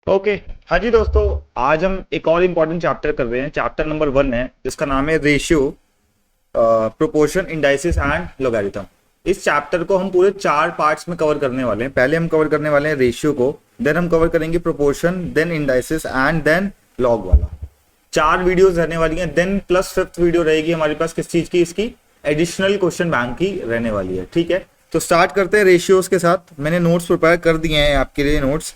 Okay. हाँ जी दोस्तों, आज हम एक और इम्पॉर्टेंट चैप्टर कर रहे हैं। चैप्टर नंबर 1 है जिसका नाम है ratio, proportion, indices and logarithm. इस चैप्टर को हम पूरे 4 पार्ट्स में कवर करने वाले हैं। पहले हम कवर करने वाले हैं रेशियो को, देन हम कवर करेंगे proportion, then indices and then log वाला। 4 वीडियोस रहने वाली हैं, देन प्लस 5th वीडियो रहेगी हमारे पास किस चीज की, इसकी एडिशनल क्वेश्चन बैंक की रहने वाली है। ठीक है, तो स्टार्ट करते हैं रेशियोज के साथ। मैंने नोट्स प्रिपेयर कर दिए हैं आपके लिए नोट्स।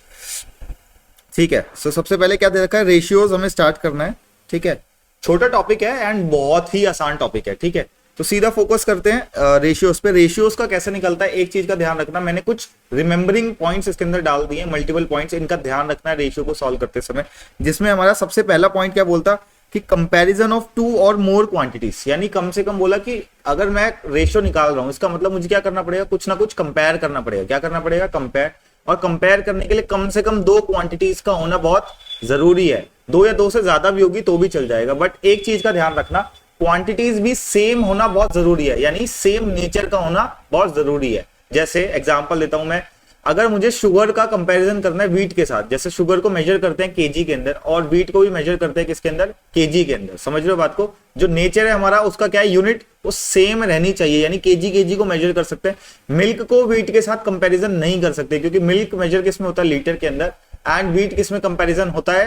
ठीक है, सो सबसे पहले क्या दे रखा है, रेशियोज हमें स्टार्ट करना है। ठीक है, छोटा टॉपिक है एंड बहुत ही आसान टॉपिक है। ठीक है, तो सीधा फोकस करते हैं रेशियोज पे। रेशियोज का कैसे निकलता है, एक चीज का ध्यान रखना, मैंने कुछ रिमेंबरिंग पॉइंट्स इसके अंदर डाल दिए, मल्टीपल पॉइंट्स, इनका ध्यान रखना है रेशियो को सॉल्व करते समय। जिसमें हमारा सबसे पहला पॉइंट क्या बोलता कि कंपैरिजन ऑफ 2 और मोर क्वांटिटीज, यानी कम से कम बोला कि अगर मैं रेशियो निकाल रहा हूं, इसका मतलब मुझे क्या करना पड़ेगा, कुछ ना कुछ कंपेयर करना पड़ेगा। क्या करना पड़ेगा, कंपेयर। और कंपेयर करने के लिए कम से कम 2 क्वांटिटीज का होना बहुत जरूरी है। 2 या 2 से ज्यादा भी होगी तो भी चल जाएगा, बट एक चीज का ध्यान रखना, क्वांटिटीज भी सेम होना बहुत जरूरी है, यानी सेम नेचर का होना बहुत जरूरी है। जैसे एग्जांपल देता हूं मैं, अगर मुझे शुगर का कंपैरिजन करना है व्हीट के साथ, जैसे शुगर को मेजर करते हैं केजी के अंदर और व्हीट को भी मेजर करते हैं किसके अंदर, केजी के अंदर। समझ रहे हो बात को, जो नेचर है हमारा उसका क्या है, यूनिट वो सेम रहनी चाहिए, यानी केजी को मेजर कर सकते हैं। मिल्क को व्हीट के साथ कंपैरिजन नहीं कर सकते, क्योंकि मिल्क मेजर किस में होता है, लीटर के अंदर, एंड व्हीट किस में कंपैरिजन होता है,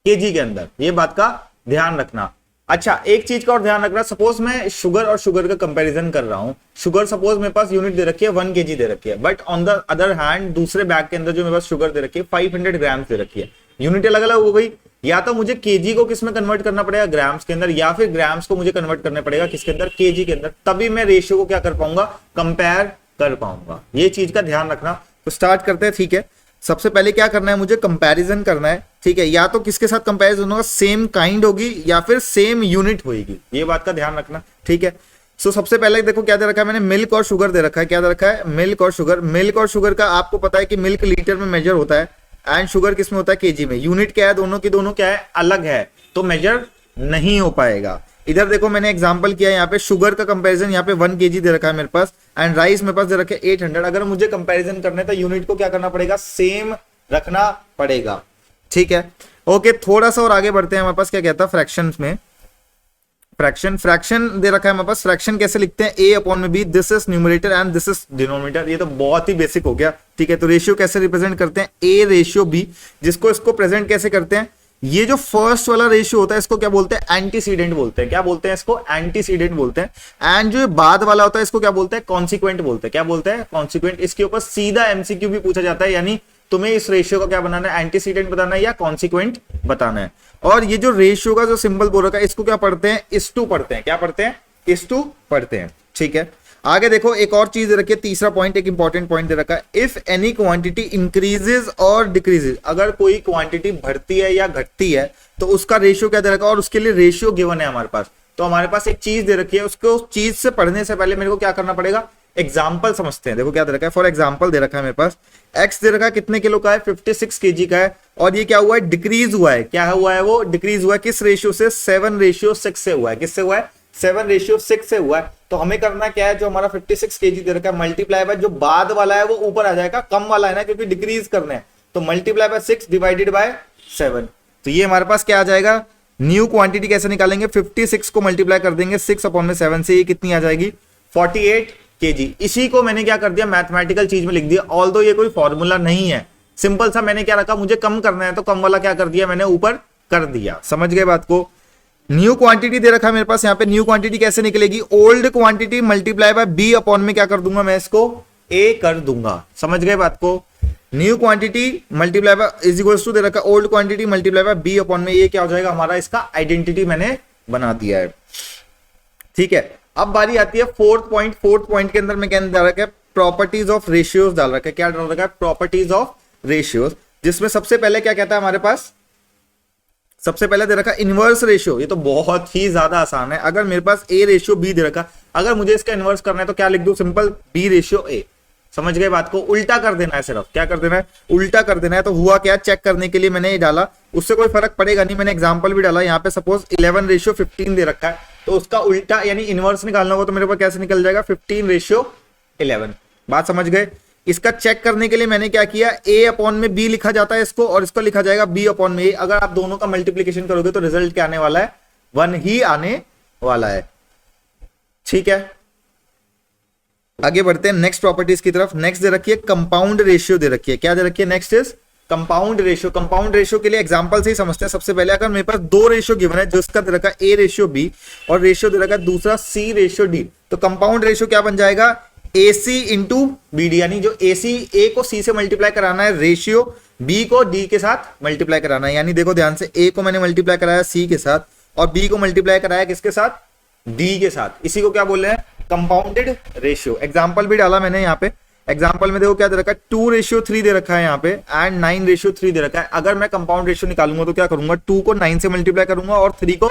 केजी के अंदर। ये बात का ध्यान रखना। अच्छा, एक चीज का और ध्यान रखना, सपोज मैं शुगर और शुगर का कंपैरिजन कर रहा हूं। शुगर सपोज मेरे पास यूनिट दे रखी है 1 केजी दे रखी है, but on the other hand दूसरे बैग के अंदर जो मेरे पास शुगर दे रखी है 500 ग्राम्स दे रखी है। यूनिट अलग अलग हो गई, या तो मुझे केजी को किस में कन्वर्ट करना पड़ेगा, ग्राम्स के अंदर, या फिर ग्राम्स को मुझे कन्वर्ट करना पड़ेगा किसके अंदर, केजी के अंदर। तभी मैं रेशियो को क्या कर पाऊंगा, कंपेयर कर पाऊंगा। ये चीज का ध्यान रखना। तो स्टार्ट करते हैं। ठीक है, सबसे पहले क्या करना है, मुझे कंपैरिजन करना है। ठीक है, या तो किसके साथ कंपैरिजन होगा, सेम काइंड होगी या फिर सेम यूनिट होगी, ये बात का ध्यान रखना। ठीक है, सो सबसे पहले देखो क्या दे रखा है मैंने, मिल्क और शुगर दे रखा है। क्या दे रखा है, मिल्क और शुगर। मिल्क और शुगर का आपको पता है कि मिल्क लीटर में मेजर होता है एंड शुगर किस में होता है, केजी में। यूनिट क्या है, दोनों की दोनों क्या है, अलग है, तो मेजर नहीं हो पाएगा। इधर देखो मैंने एग्जांपल किया, यहाँ पे शुगर का कंपैरिजन, यहाँ पे 1 केजी दे रखा है मेरे पास, एंड राइस मेरे पास दे रखे 800। अगर मुझे कंपैरिजन करना है तो यूनिट को क्या करना पड़ेगा, सेम रखना पड़ेगा। ठीक है, ओके, थोड़ा सा और आगे बढ़ते हैं। हमारे पास क्या कहता है, फ्रैक्शंस में फ्रैक्शन दे रखा है हमारे पास। फ्रैक्शन कैसे लिखते हैं, a अपॉन में b, this is numerator and this is denominator. ये तो बहुत ही बेसिक हो गया। ठीक है, तो रेशियो कैसे रिप्रेजेंट करते हैं, a रेशियो b, जिसको इसको प्रेजेंट कैसे करते हैं, ये जो फर्स्ट वाला रेशियो होता है इसको क्या बोलते हैं, एंटीसीडेंट बोलते हैं। क्या बोलते हैं इसको, एंटीसीडेंट बोलते हैं। एंड जो बाद वाला होता है इसको क्या बोलते हैं, कॉन्सिक्वेंट बोलते हैं। क्या बोलते हैं, कॉन्सिक्वेंट। इसके ऊपर सीधा एमसीक्यू भी पूछा जाता है, यानी तुम्हें इस रेशियो का क्या बनाना है, एंटीसीडेंट बताना है या कॉन्सिक्वेंट बताना है। और ये जो रेशियो का जो सिंबल बोल रखा है इसको क्या पढ़ते हैं, इस टू पढ़ते हैं। क्या पढ़ते हैं, इस टू पढ़ते हैं। ठीक है, आगे देखो एक और चीज रखिए, तीसरा पॉइंट, एक इंपॉर्टेंट पॉइंट दे रखा है, इफ एनी क्वांटिटी इंक्रीजेस और डिक्रीजेस। अगर कोई क्वांटिटी बढ़ती है या घटती है तो उसका रेशियो क्या दे रखा है, और उसके लिए रेशियो गिवन है हमारे पास। तो हमारे पास एक चीज दे रखी है, उसको उस चीज से पढ़ने से पहले मेरे को क्या करना पड़ेगा, एग्जाम्पल समझते हैं। देखो क्या दे रखा है, फॉर एग्जाम्पल दे रखा है मेरे पास, एक्स दे रखा है कितने किलो का है, 56 केजी का है, और ये क्या हुआ है, डिक्रीज हुआ है। क्या हुआ है, वो डिक्रीज हुआ है किस रेशियो से, 7:6 से हुआ है। किससे हुआ है, 7:6 से हुआ है। तो हमें करना क्या है, जो हमारा 56 केजी दे रखा है मल्टीप्लाई बाय जो बाद वाला है वो ऊपर आ जाएगा, कम वाला है ना, क्योंकि डिक्रीज करना है, तो मल्टीप्लाई बाय 6 डिवाइडेड बाय 7। तो ये हमारे पास क्या आ जाएगा, न्यू क्वांटिटी कैसे निकालेंगे, 56 को मल्टीप्लाई कर देंगे 6 अपॉन में 7 से, ये कितनी आ जाएगी, 48 केजी। इसी को मैंने क्या कर दिया, मैथमेटिकल चीज में लिख दिया। ऑल्दो ये कोई फॉर्मूला नहीं है, सिंपल सा मैंने क्या रखा, मुझे कम करना है तो कम वाला क्या कर दिया, मैंने ऊपर कर दिया। समझ गए बात को। न्यू क्वांटिटी दे रखा है मेरे पास, यहाँ पे न्यू क्वांटिटी कैसे निकलेगी, old quantity multiply by B upon में क्या कर दूंगा, मैं इसको ए कर दूंगा। समझ गए बात को। New quantity multiply by is equals to दे रखा old quantity multiply by B upon में, ये क्या हो जाएगा हमारा, इसका आइडेंटिटी मैंने बना दिया है। ठीक है, अब बारी आती है फोर्थ पॉइंट के अंदर मैं क्या डाल रखा है, प्रॉपर्टीज ऑफ रेशियोज डाल रखा है। क्या डाल रखा है, प्रॉपर्टीज ऑफ रेशियोज, जिसमें सबसे पहले क्या कहता है हमारे पास, सबसे पहले दे रखा इनवर्स रेशियो। ये तो बहुत ही ज्यादा आसान है। अगर मेरे पास ए रेशियो बी दे रखा, अगर मुझे इसका इनवर्स करना है तो क्या लिख दूं, सिंपल बी रेशियो ए। समझ गए बात को, उल्टा कर देना है, सिर्फ क्या कर देना है, उल्टा कर देना है। तो हुआ क्या, चेक करने के लिए मैंने ये डाला, उससे कोई फर्क पड़ेगा नहीं। मैंने एग्जांपल भी डाला, यहाँ पे सपोज 11:15 दे रखा है, तो उसका उल्टा यानी इनवर्स निकालना होगा तो मेरे पास कैसे निकल जाएगा, 15:11। बात समझ गए। इसका चेक करने के लिए मैंने क्या किया, a अपॉन में b लिखा जाता है इसको, और इसको लिखा जाएगा b अपॉन में a। अगर आप दोनों का मल्टीप्लीकेशन करोगे तो रिजल्ट क्या आने वाला है, 1 ही आने वाला है। ठीक है, आगे बढ़ते हैं नेक्स्ट प्रॉपर्टीज की तरफ। नेक्स्ट दे रखी है कंपाउंड रेशियो दे रखी है। क्या दे रखी है, next is compound ratio. Compound ratio के लिए एग्जांपल से ही समझते हैं। सबसे पहले अगर मेरे पास दो रेशियो गिवन है, जिसका दे रखा है a रेशियो b और रेशियो दे रखा है दूसरा c रेशियो d, तो कंपाउंड रेशियो क्या बन जाएगा, ac इंटू bd, यानी जो ac a को c से मल्टीप्लाई कराना है, रेशियो b को d के साथ मल्टीप्लाई कराना है। यानी देखो ध्यान से, a को मैंने मल्टीप्लाई कराया c के साथ और b को मल्टीप्लाई कराया किसके साथ, d के साथ। इसी को क्या बोल रहे हैं, कंपाउंडेड रेशियो। एग्जांपल भी डाला मैंने यहाँ पे। एग्जांपल में देखो क्या दे रखा है, 2:3 दे रखा है यहाँ पे एंड 9:3 दे रखा है। अगर मैं कंपाउंड रेशियो निकालूंगा तो क्या करूंगा, 2 को 9 से मल्टीप्लाई करूंगा और 3 को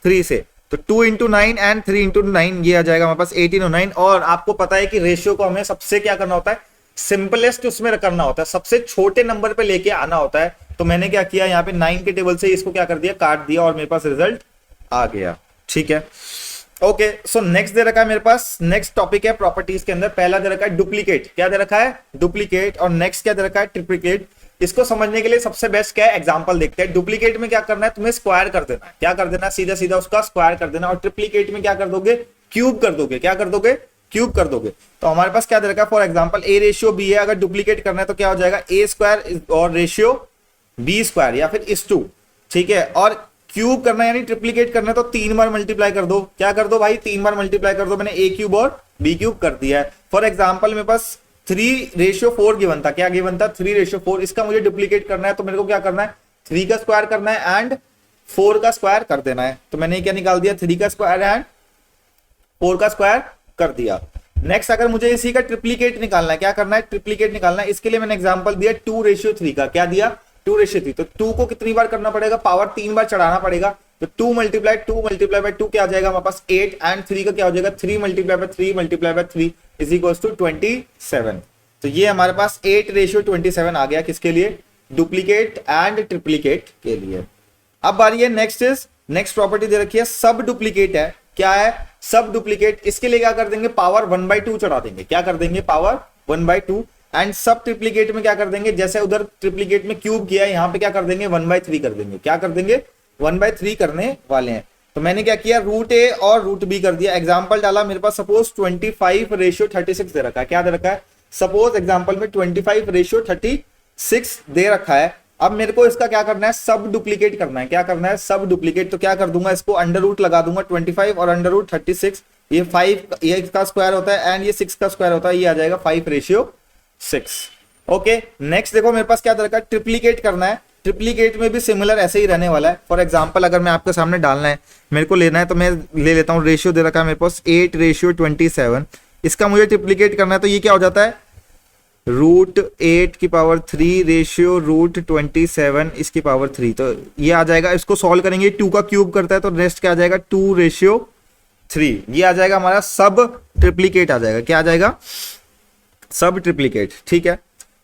3 से, तो 2 इंटू 9 एंड 3 इंटू 9, ये आ जाएगा हमारे पास 18 और 9। और आपको पता है कि रेशियो को हमें सबसे क्या करना होता है, सिंपलेस्ट उसमें करना होता है, सबसे छोटे नंबर पे लेके आना होता है। तो मैंने क्या किया, यहाँ पे 9 के टेबल से इसको क्या कर दिया, काट दिया और मेरे पास रिजल्ट आ गया। ठीक है, ओके। सो नेक्स्ट दे रखा है मेरे पास, नेक्स्ट टॉपिक है प्रॉपर्टीज के अंदर। पहला दे रखा है डुप्लीकेट। क्या दे रखा है, डुप्लीकेट। और नेक्स्ट क्या दे रखा है, ट्रिप्लीकेट। इसको समझने के लिए सबसे बेस्ट क्या है, एग्जांपल देखते हैं। डुप्लीकेट में क्या करना है, तुम्हें स्क्वायर कर देना है। क्या कर देना, सीधा सीधा उसका स्क्वायर कर देना। और ट्रिप्लीकेट में क्या कर दोगे, क्यूब कर दोगे। क्या कर दोगे, क्यूब कर दोगे। तो हमारे पास क्या दे रखा है, for example a ratio b है, अगर डुप्लीकेट करना है तो क्या हो जाएगा, a² और रेशियो b² या फिर इस 2। ठीक है, और क्यूब करना यानी ट्रिप्लीकेट करना है तो 3 बार मल्टीप्लाई कर दो। क्या कर दो भाई, 3 बार मल्टीप्लाई कर दो। मैंने a³ और b³ कर दिया है। फॉर एग्जांपल मेरे पास 3:4 गिवन था। क्या गिवन था, 3:4। इसका मुझे डुप्लीकेट करना है तो मेरे को क्या करना है, 3 का स्क्वायर करना है एंड 4 का स्क्वायर कर देना है। तो मैंने क्या निकाल दिया, 3 का स्क्वायर एंड 4 का स्क्वायर कर दिया। नेक्स्ट अगर मुझे इसी का ट्रिप्लीकेट निकालना है, क्या करना है, ट्रिप्लीकेट निकालना है। इसके लिए मैंने एग्जांपल दिया 2:3 का। क्या दिया, 2:3। तो 2 को कितनी बार करना पड़ेगा, पावर 3 बार चढ़ाना पड़ेगा। तो 2 मल्टीप्लाई 2 क्या आ जाएगा हमारे पास 8 एंड 3 का क्या हो जाएगा, 3 multiply by 3 is equals to 27। तो ये हमारे पास 8:27 आ गया, किसके लिए, डुप्लीकेट एंड ट्रिप्लीकेट के लिए। अब बारी है नेक्स्ट प्रॉपर्टी दे रखी है सब डुप्लीकेट है। क्या है, सब डुप्लीकेट। इसके लिए क्या कर देंगे, पावर 1/2 चढ़ा देंगे। क्या कर देंगे, पावर 1/2। एंड सब ट्रिप्लीकेट में क्या कर देंगे, जैसे उधर ट्रिप्लीकेट में क्यूब किया है, यहाँ पे क्या कर देंगे, 1/3 कर देंगे। क्या कर देंगे, 1/3 करने वाले हैं। तो मैंने क्या किया, √a और √b कर दिया। एग्जांपल डाला मेरे पास, सपोज 25:36 दे रखा है। क्या दे रखा है, सपोज एग्जांपल में 25:36 दे रखा है। अब मेरे को इसका क्या करना है, सब डुप्लीकेट करना है। क्या करना है, सब डुप्लीकेट। तो क्या कर दूंगा, इसको अंडर रूट लगा दूंगा, 25 और अंडर रूट 36। ये 5 ये इसका स्क्वायर होता है एंड ये 6 का स्क्वायर होता है, ये आ जाएगा 5:6। ओके, नेक्स्ट देखो मेरे पास क्या दे रखा है, ट्रिप्लीकेट करना है। ट्रिप्लीकेट में भी सिमिलर ऐसे ही रहने वाला है। फॉर एग्जांपल अगर मैं आपके सामने डालना है, मेरे को लेना है, तो मैं ले लेता हूँ, रेशियो दे रखा है मेरे पास 8:27। इसका मुझे ट्रिप्लीकेट करना है तो ये क्या हो जाता है, √8³ रेशियो √27 इसकी पावर 3। तो ये आ जाएगा, इसको सॉल्व करेंगे, 2 का क्यूब करता है तो रेस्ट क्या आ जाएगा, 2:3। ये आ जाएगा हमारा सब ट्रिप्लीकेट आ जाएगा। क्या आ जाएगा, सब ट्रिप्लीकेट। ठीक है,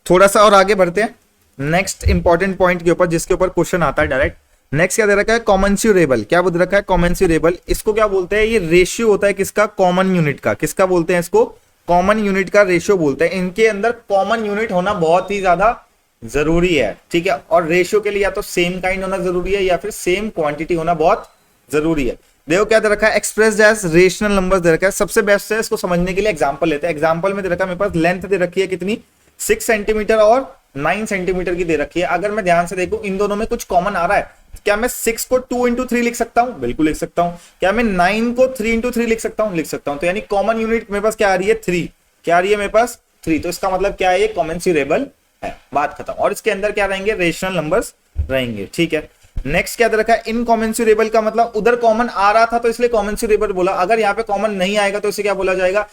थोड़ा सा और आगे बढ़ते हैं नेक्स्ट इंपॉर्टेंट पॉइंट के ऊपर, जिसके ऊपर क्वेश्चन आता है डायरेक्ट। नेक्स्ट क्या दे रखा है, कॉमेंसुरेबल। क्या बोल रखा है, कॉमेंसुरेबल। इसको क्या बोलते हैं, ये रेशियो होता है किसका, कॉमन यूनिट का। किसका बोलते हैं इसको, कॉमन यूनिट का रेशियो बोलते हैं। इनके अंदर कॉमन यूनिट होना बहुत ही ज्यादा जरूरी है। ठीक है, और रेशियो के लिए या तो सेम काइंड होना जरूरी है या फिर सेम क्वांटिटी होना बहुत जरूरी है। देखो क्या दे रखा है, expressed as rational numbers they रखा है। सबसे बेस्ट है इसको समझने के लिए एग्जांपल लेते हैं। एग्जांपल में दे रखा है मेरे पास लेंथ दे रखी है कितनी, 6 सेंटीमीटर और 9 सेंटीमीटर की दे रखी है। अगर मैं ध्यान से देखूं इन दोनों में कुछ कॉमन आ रहा है, क्या मैं 6 को 2 इंटू 3 लिख सकता हूं, बिल्कुल लिख सकता हूं। क्या मैं 9 को 3 इंटू 3 लिख सकता हूं, लिख सकता हूं। तो यानी कॉमन यूनिट मेरे पास क्या आ रही है, 3। क्या आ रही है मेरे पास, 3। तो इसका मतलब क्या है, ये कॉमेंसुरेबल है, बात खत्म। और इसके अंदर क्या रहेंगे, रेशनल नंबर्स रहेंगे। ठीक है, नेक्स्ट क्या दे रखा है, इनकॉमेंसुरेबल का मतलब उधर कॉमन आ रहा था तो इसलिए कॉमेंसुरेबल बोला। अगर यहाँ पे कॉमन नहीं आएगा तो इसे क्या बोला जाएगा,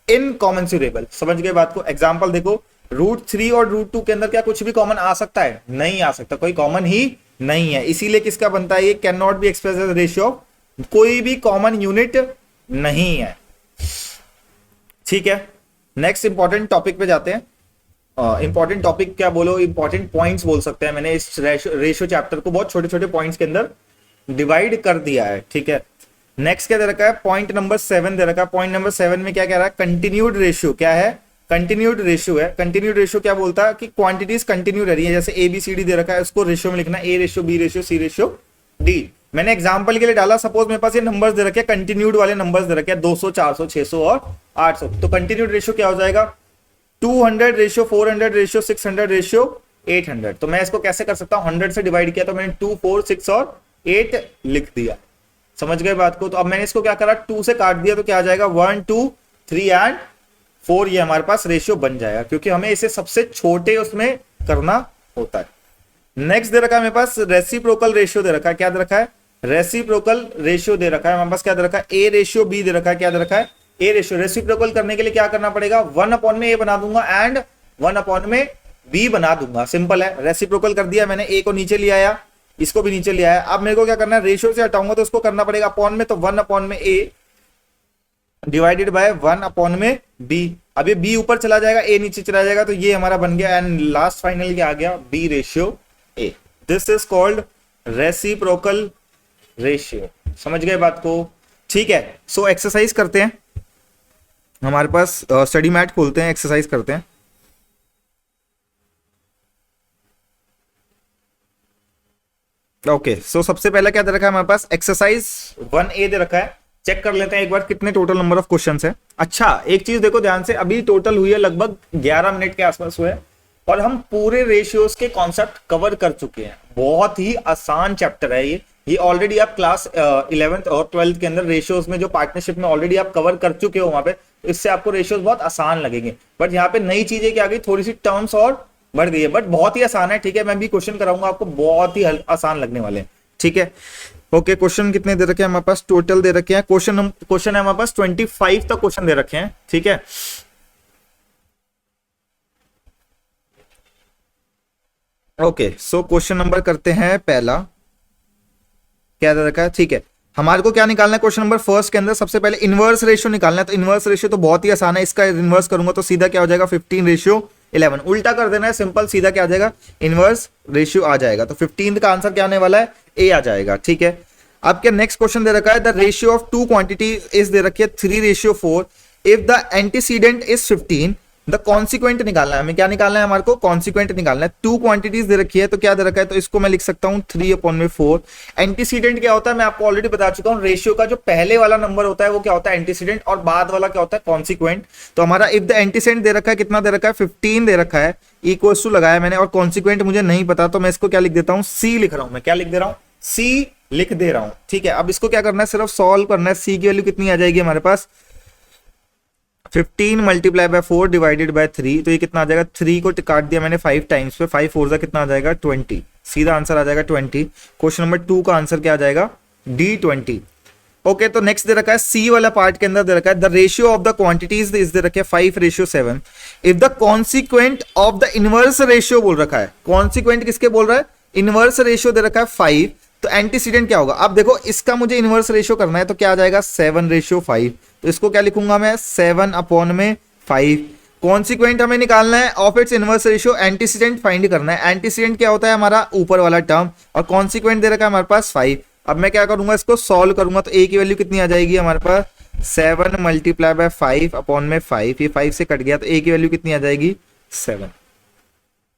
इनकॉमेंसुरेबल। समझ गए बात को। एग्जांपल देखो, √3 और √2 के अंदर क्या कुछ भी कॉमन आ सकता है, नहीं आ सकता, कोई कॉमन ही नहीं है। इसीलिए किसका बनता है, ये can not be expressed as ratio, कोई भी कॉमन यूनिट नहीं है। ठीक है, नेक्स्ट इंपॉर्टेंट टॉपिक पे जाते हैं। इंपॉर्टेंट टॉपिक क्या बोलो, इंपॉर्टेंट पॉइंट्स बोल सकते हैं। मैंने इस रेशियो चैप्टर को बहुत छोटे छोटे पॉइंट्स के अंदर डिवाइड कर दिया है। ठीक है, नेक्स्ट क्या दे रखा है, पॉइंट नंबर 7 दे रखा है। पॉइंट नंबर 7 में क्या कह रहा है, कंटिन्यूड रेशियो। क्या है, कंटिन्यूड रेशियो है। कंटिन्यूड रेशियो क्या बोलता है कि क्वांटिटीज कंटिन्यू रह रही है, जैसे ए बी सी डी दे रखा है, उसको रेशियो में लिखना, A ratio B ratio C ratio D. मैंने एग्जांपल के लिए डाला, सपोज मेरे पास ये नंबर्स दे रखे हैं, कंटिन्यूड वाले नंबर्स दे रखे हैं 200 400 600 और 800, तो कंटिन्यूड रेशियो क्या हो जाएगा 200 रेशियो 400 रेशियो 600 रेशियो 800। तो मैं इसको कैसे कर सकता हूं, 100 से डिवाइड किया तो मैंने 2 4 6 और 8 लिख दिया। समझ गए बात को। तो अब मैंने इसको क्या करा, 2 से काट दिया तो क्या आ जाएगा 1 2 3 एंड 4, ये हमारे पास रेशियो बन जाएगा, क्योंकि हमें इसे सबसे छोटे उसमें करना होता है। नेक्स्ट दे रखा है मेरे पास रेसिप्रोकल रेशियो दे रखा है। क्या दे रखा है, रेसिप्रोकल रेशियो दे रखा है हमारे पास। क्या दे रखा है, ए रेशियो बी दे रखा है। क्या दे रखा है, ए रेशियो। रेसिप्रोकल करने के लिए क्या करना पड़ेगा, 1 अपॉन में ए बना दूंगा एंड 1 अपॉन में बी बना दूंगा। सिंपल है, रेसिप्रोकल कर दिया मैंने, ए को नीचे ले आया, इसको भी नीचे ले आया। अब मेरे को क्या करना है, रेशियो से हटाऊंगा तो उसको करना पड़ेगा अपॉन में, तो 1 अपॉन में ए डिवाइडेड बाय 1 अपॉन में बी। अब ये बी ऊपर चला जाएगा, ए नीचे चला जाएगा, तो ये हमारा बन गया एंड लास्ट फाइनल क्या आ गया, B ratio A. This is called reciprocal ratio. समझ गए बात को, ठीक है। सो एक्सरसाइज करते हैं, हमारे पास स्टडी मैट खोलते हैं, एक्सरसाइज करते हैं। ओके सो सबसे पहला क्या दे रखा है हमारे पास, एक्सरसाइज 1A दे रखा है। चेक कर लेते हैं एक बार कितने टोटल नंबर ऑफ क्वेश्चंस है। अच्छा एक चीज देखो ध्यान से, अभी टोटल हुई है लगभग 11 मिनट के आसपास हुए और हम पूरे रेशियोज के कॉन्सेप्ट कवर कर चुके हैं। बहुत ही आसान चैप्टर है ये ऑलरेडी आप क्लास 11th और 12th के अंदर रेशियोज में जो पार्टनरशिप में ऑलरेडी आप कवर कर चुके हो वहां पे, तो इससे आपको रेशियोज बहुत आसान लगेंगे। बट यहाँ पे नई चीजें क्या आ गई, थोड़ी सी टर्म्स और बढ़ गई है, बट बहुत ही आसान है। ठीक है, मैं भी क्वेश्चन कराऊंगा आपको, बहुत ही आसान लगने वाले हैं। ठीक है, ओके क्वेश्चन कितने दे रखे हैं हमारे पास, टोटल दे रखे हैं क्वेश्चन है हमारे पास 25 तक क्वेश्चन दे रखे हैं। ठीक है, ओके सो क्वेश्चन नंबर करते हैं पहला, क्या दे रखा है। ठीक है, हमारे को क्या निकालना है क्वेश्चन नंबर फर्स्ट के अंदर, सबसे पहले इनवर्स रेशियो निकालना है। तो इनवर्स रेशियो तो बहुत ही आसान है, इसका इनवर्स करूंगा तो सीधा क्या हो जाएगा 15:11। उल्टा कर देना है, सिंपल, सीधा क्या आ जाएगा, इनवर्स रेशियो आ जाएगा। तो 15 का आंसर क्या आने वाला है, ए आ जाएगा। ठीक है, अब क्या नेक्स्ट क्वेश्चन दे रखा है, the ratio of two quantity is दे रखी है 3:4। If the antecedent is 15, the consequent निकालना है हमें। क्या निकालना है हमारे को, कॉन्सिक्वेंट निकालना है। टू क्वांटिटीज दे रखी है तो क्या दे रखा है, तो इसको मैं लिख सकता हूं 3/4। एंटीसीडेंट क्या होता है मैं आपको ऑलरेडी बता चुका हूं, रेशियो का जो पहले वाला नंबर होता है वो क्या होता है एंटीसीडेंट, और बाद वाला क्या होता है कॉन्सिक्वेंट। तो हमारा इफ द एंटीसीडेंट दे रखा है, कितना दे रखा है 15 दे रखा है, इक्वल्स टू लगाया मैंने, और कॉन्सिक्वेंट मुझे नहीं पता तो मैं इसको क्या लिख देता हूं, सी लिख रहा हूं। मैं क्या लिख दे रहा हूं, सी लिख दे रहा हूं। ठीक है, अब इसको क्या करना है, सिर्फ सॉल्व करना है। सी की वैल्यू कितनी आ जाएगी हमारे पास, 15 मल्टीप्लाई बाय 4 डिवाइडेड बाय 3, तो ये कितना आ जाएगा, 3 को काट दिया मैंने 5 टाइम्स पे, 5 4 कितना आ जाएगा 20, सीधा आंसर आ जाएगा 20। क्वेश्चन नंबर 2 का आंसर क्या आ जाएगा, D20। ओके, तो नेक्स्ट दे रखा है सी वाला पार्ट के अंदर दे रखा है the ratio of the quantities is they रखे 5:7। If the consequent of the inverse ratio बोल रखा है, कॉन्सिक्वेंट किसके बोल रहा है, इनवर्स रेशियो दे रखा है 5, तो एंटीसीडेंट क्या होगा। अब देखो इसका मुझे इनवर्स रेशियो करना है तो क्या आ जाएगा 7:5, तो इसको क्या लिखूंगा मैं 7/5। कॉन्सिक्वेंट हमें निकालना है of its inverse ratio, antecedent find करना है। एंटीसीडेंट क्या होता है हमारा ऊपर वाला टर्म, और कॉन्सिक्वेंट दे रखा है हमारे पास 5। अब मैं क्या करूंगा, इसको सॉल्व करूंगा तो ए की वैल्यू कितनी आ जाएगी हमारे पास, 7 मल्टीप्लाई बाय 5/5, ये 5 से कट गया तो ए की वैल्यू कितनी आ जाएगी 7।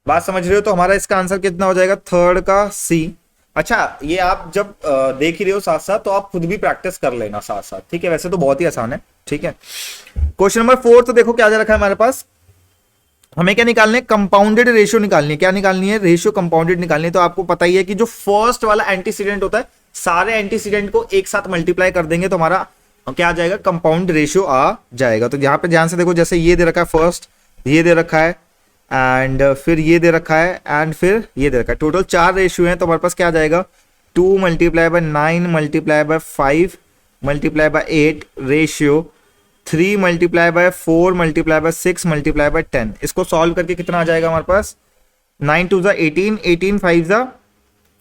बात समझ रहे हो, तो हमारा इसका आंसर कितना हो जाएगा, थर्ड का सी। अच्छा ये आप जब देख ही रहे हो साथ साथ तो आप खुद भी प्रैक्टिस कर लेना साथ साथ। ठीक है, वैसे तो बहुत ही आसान है। ठीक है, क्वेश्चन नंबर 4 तो देखो क्या दे रखा है हमारे पास, हमें क्या निकालने है, कंपाउंडेड रेशियो निकालनी है। क्या निकालनी है, रेशियो कंपाउंडेड निकालनी है। तो आपको पता ही है कि जो फर्स्ट वाला एंटीसीडेंट होता है, सारे एंटीसीडेंट को एक साथ मल्टीप्लाई कर देंगे तो हमारा क्या आ जाएगा, कंपाउंड रेशियो आ जाएगा। तो यहाँ पे ध्यान से देखो, जैसे ये दे रखा है फर्स्ट, ये दे रखा है एंड फिर ये दे रखा है एंड फिर ये दे रखा है, टोटल 4 रेशियो हैं। तो हमारे पास क्या आ जाएगा, 2 multiply by 9 multiply by 5 multiply by 8 ratio 3 multiply bye 4 multiply by 6 multiply by 10। इसको सॉल्व करके कितना आ जाएगा हमारे पास, 9 2 18, 18 5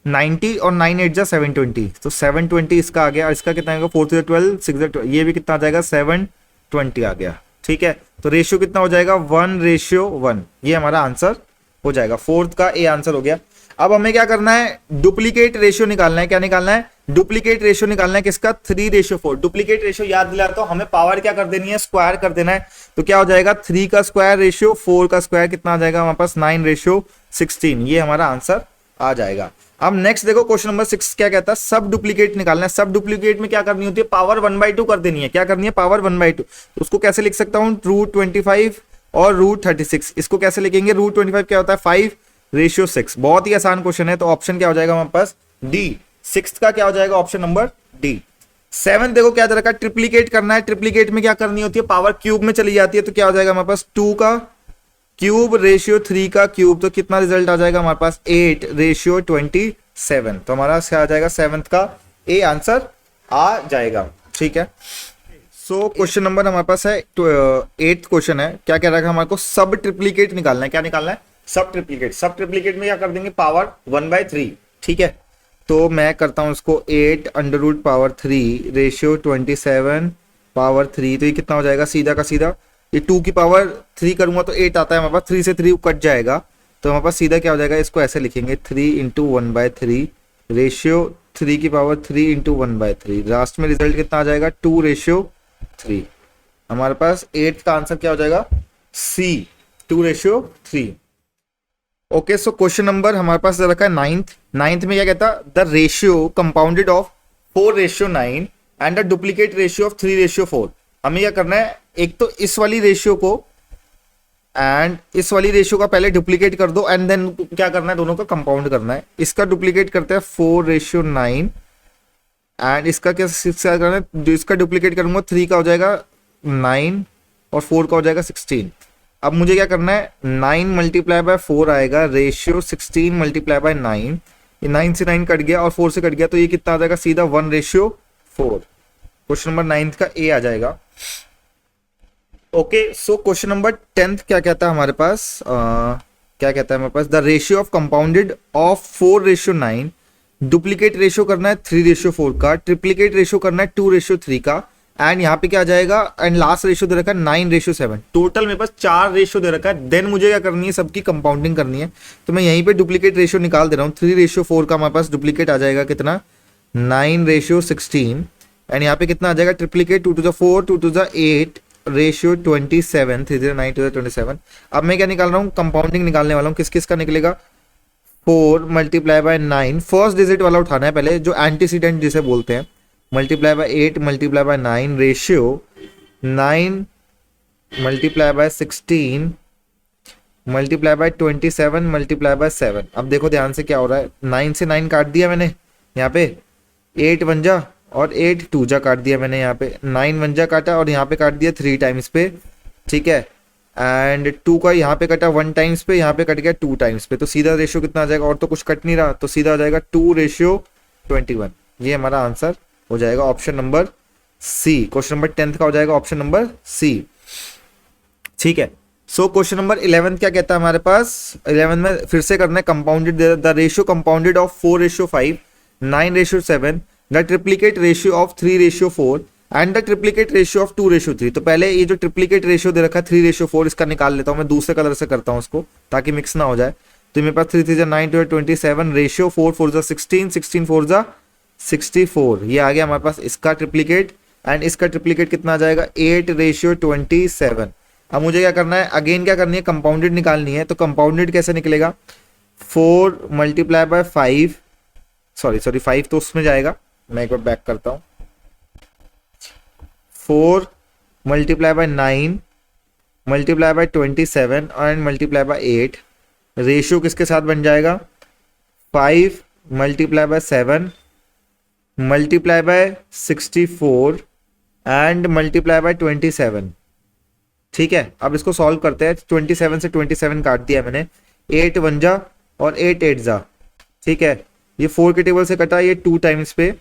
90 और 9 8 720, तो 720 इसका आ गया। और इसका कितना आएगा, 4 3 12 6 12, ये भी कितना आ जाएगा 720 आ गया। ठीक है, तो रेशियो कितना हो जाएगा 1:1, ये हमारा आंसर हो जाएगा। फोर्थ का ए आंसर हो गया। अब हमें क्या करना है, डुप्लीकेट रेशियो निकालना है। क्या निकालना है, डुप्लीकेट रेशियो निकालना है किसका, 3:4। डुप्लीकेट रेशियो याद दिलाता हूं, हमें पावर क्या कर देनी है, स्क्वायर कर देना है। तो क्या हो जाएगा 3 का स्क्वायर रेशियो 4 का स्क्वायर कितना आ जाएगा हमारे पास 9:16। ये हमारा आंसर आ जाएगा। अब नेक्स्ट देखो क्वेश्चन नंबर 6 क्या कहता है, सब डुप्लीकेट निकालना है। सब डुप्लीकेट में क्या करनी होती है, पावर 1/2 कर देनी है। क्या करनी है, पावर 1/2। तो उसको कैसे लिख सकता हूं, √25 और √36। इसको कैसे लिखेंगे, √25 क्या होता है 5:6। बहुत ही आसान क्वेश्चन है। तो ऑप्शन क्या हो जाएगा हमारे पास डी। सिक्स का क्या हो जाएगा, ऑप्शन नंबर डी। 7 देखो क्या दे रखा है, ट्रिप्लीकेट करना है। ट्रिप्लीकेट में क्या करनी होती है, पावर क्यूब में चली जाती है। तो क्या हो जाएगा हमारे पास 2 का क्यूब रेशियो 3 का क्यूब। तो कितना रिजल्ट आ जाएगा हमारे पास 8:27। तो हमारा क्या आ जाएगा 7th का ए आंसर आ जाएगा। ठीक है। सो क्वेश्चन नंबर हमारे पास है 8th क्वेश्चन है। क्या कह रहा है हमारे को, सब ट्रिप्लीकेट निकालना है। क्या निकालना है, सब ट्रिप्लीकेट। सब ट्रिप्लीकेट में क्या कर देंगे, पावर 1/3। ठीक है। तो मैं करता हूं इसको 8√3 रेशियो 27 पावर 3। तो ये कितना हो जाएगा, सीधा का सीधा ये 2 की पावर 3 करूंगा तो 8 आता है हमारे पास, 3 से 3 कट जाएगा। तो हमारे पास सीधा क्या हो जाएगा, इसको ऐसे लिखेंगे 3 × 1/3 रेशियो 3 की पावर 3 × 1/3। लास्ट में रिजल्ट कितना आ जाएगा 2:3। हमारे पास 8 का आंसर क्या हो जाएगा सी, 2:3। ओके। सो क्वेश्चन नंबर हमारे पास रखा है 9th। 9th में क्या कहता, the ratio compounded of 4:9 and the duplicate ratio of 3:4। हमें क्या करना है, एक तो इस वाली रेशियो को एंड इस वाली रेशियो का पहले डुप्लीकेट कर दो एंड देन क्या करना है, दोनों का कंपाउंड करना है। इसका डुप्लीकेट करते हैं 4:9 एंड इसका क्या करना है, जो इसका डुप्लीकेट करूंगा 3 का हो जाएगा 9 और 4 का हो जाएगा 16। अब मुझे क्या करना है, 9 × 4 आएगा रेशियो 16 × 9। ये 9 से 9 कट गया और 4 से कट गया, तो ये कितना आ जाएगा सीधा 1:4। क्वेश्चन नंबर 9th का ए आ जाएगा। Okay. So question number 10th क्या कहता है हमारे पास, क्या कहता है हमारे पास, the ratio of compounded of 4:9। Duplicate ratio करना है 3:4 का, ट्रिप्लीकेट रेशियो करना है 2:3 का, एंड यहाँ पे क्या आ जाएगा, एंड लास्ट रेशियो दे रखा है 9:7। टोटल मेरे पास 4 रेशियो दे रखा है। देन मुझे क्या करनी है, सबकी कंपाउंडिंग करनी है। तो मैं यहीं पे डुप्लीकेट रेशियो निकाल दे रहा हूँ। 3:4 का हमारे पास डुप्लीकेट आ जाएगा कितना 9:16 एंड यहाँ पे कितना आ जाएगा triplicate 2 to the 4 2 to the 8 ratio 27 309 to the 27। अब मैं क्या निकाल रहा हूँ, कंपाउंडिंग निकालने वाला हूँ। किस किस का निकलेगा, 4 × 9 फर्स्ट डिजिट वाला उठाना है पहले, जो एंटीसीडेंट जिसे बोलते हैं, multiply by 8 multiply by 9 ratio 9 multiply by 16 multiply by 27 multiply by 7। अब देखो ध्यान से क्या हो रहा है, 9 से 9 काट दिया मैंने यहाँ पे, 8 1 जा और 8 2 जा काट दिया मैंने यहाँ पे, 9 1 जा काटा और यहाँ पे काट दिया 3 टाइम्स पे। ठीक है। एंड 2 का यहाँ पे कटा 1 टाइम्स पे, यहाँ पे कट गया 2 टाइम्स पे। तो सीधा रेशियो कितना आ जाएगा, और तो कुछ कट नहीं रहा, तो सीधा आ जाएगा 2:21। ये हमारा आंसर हो जाएगा option number C. Question number 10th का हो जाएगा ऑप्शन नंबर सी। ठीक है। सो क्वेश्चन नंबर 11 क्या कहता है हमारे पास, 11 में फिर से करना है compounded, the ratio compounded of 4:5 9:7 the triplicate ratio of 3:4 and the triplicate ratio of 2:3। तो पहले ये जो ट्रिप्लीकेट रेशियो दे रखा है 3:4 इसका निकाल लेता हूँ मैं, दूसरे कलर से करता हूँ उसको ताकि मिक्स ना हो जाए। तो मेरे पास 3 3 9 2 27 रेशियो 4 4 16 16 4 64। ये आ गया हमारे पास इसका ट्रिप्लीकेट एंड इसका ट्रिप्लीकेट कितना आ जाएगा 8:27। अब मुझे क्या करना है, अगेन क्या करनी है, कंपाउंडेड निकालनी है। तो कंपाउंडेड कैसे निकलेगा, 4 × 5 सॉरी 5 तो उसमें जाएगा, मैं एक बार बैक करता हूं, 4 × 9 multiply by 27 and multiply by 8 ratio किसके साथ बन जाएगा, 5 × 7 multiply by 64 and multiply by 27। ठीक है। अब इसको सॉल्व करते हैं। 27 से 27 काट दिया मैंने, 8 1 जा और 8 8 जा। ठीक है। ये 4 के टेबल से कटा, ये 2 टाइम्स पे,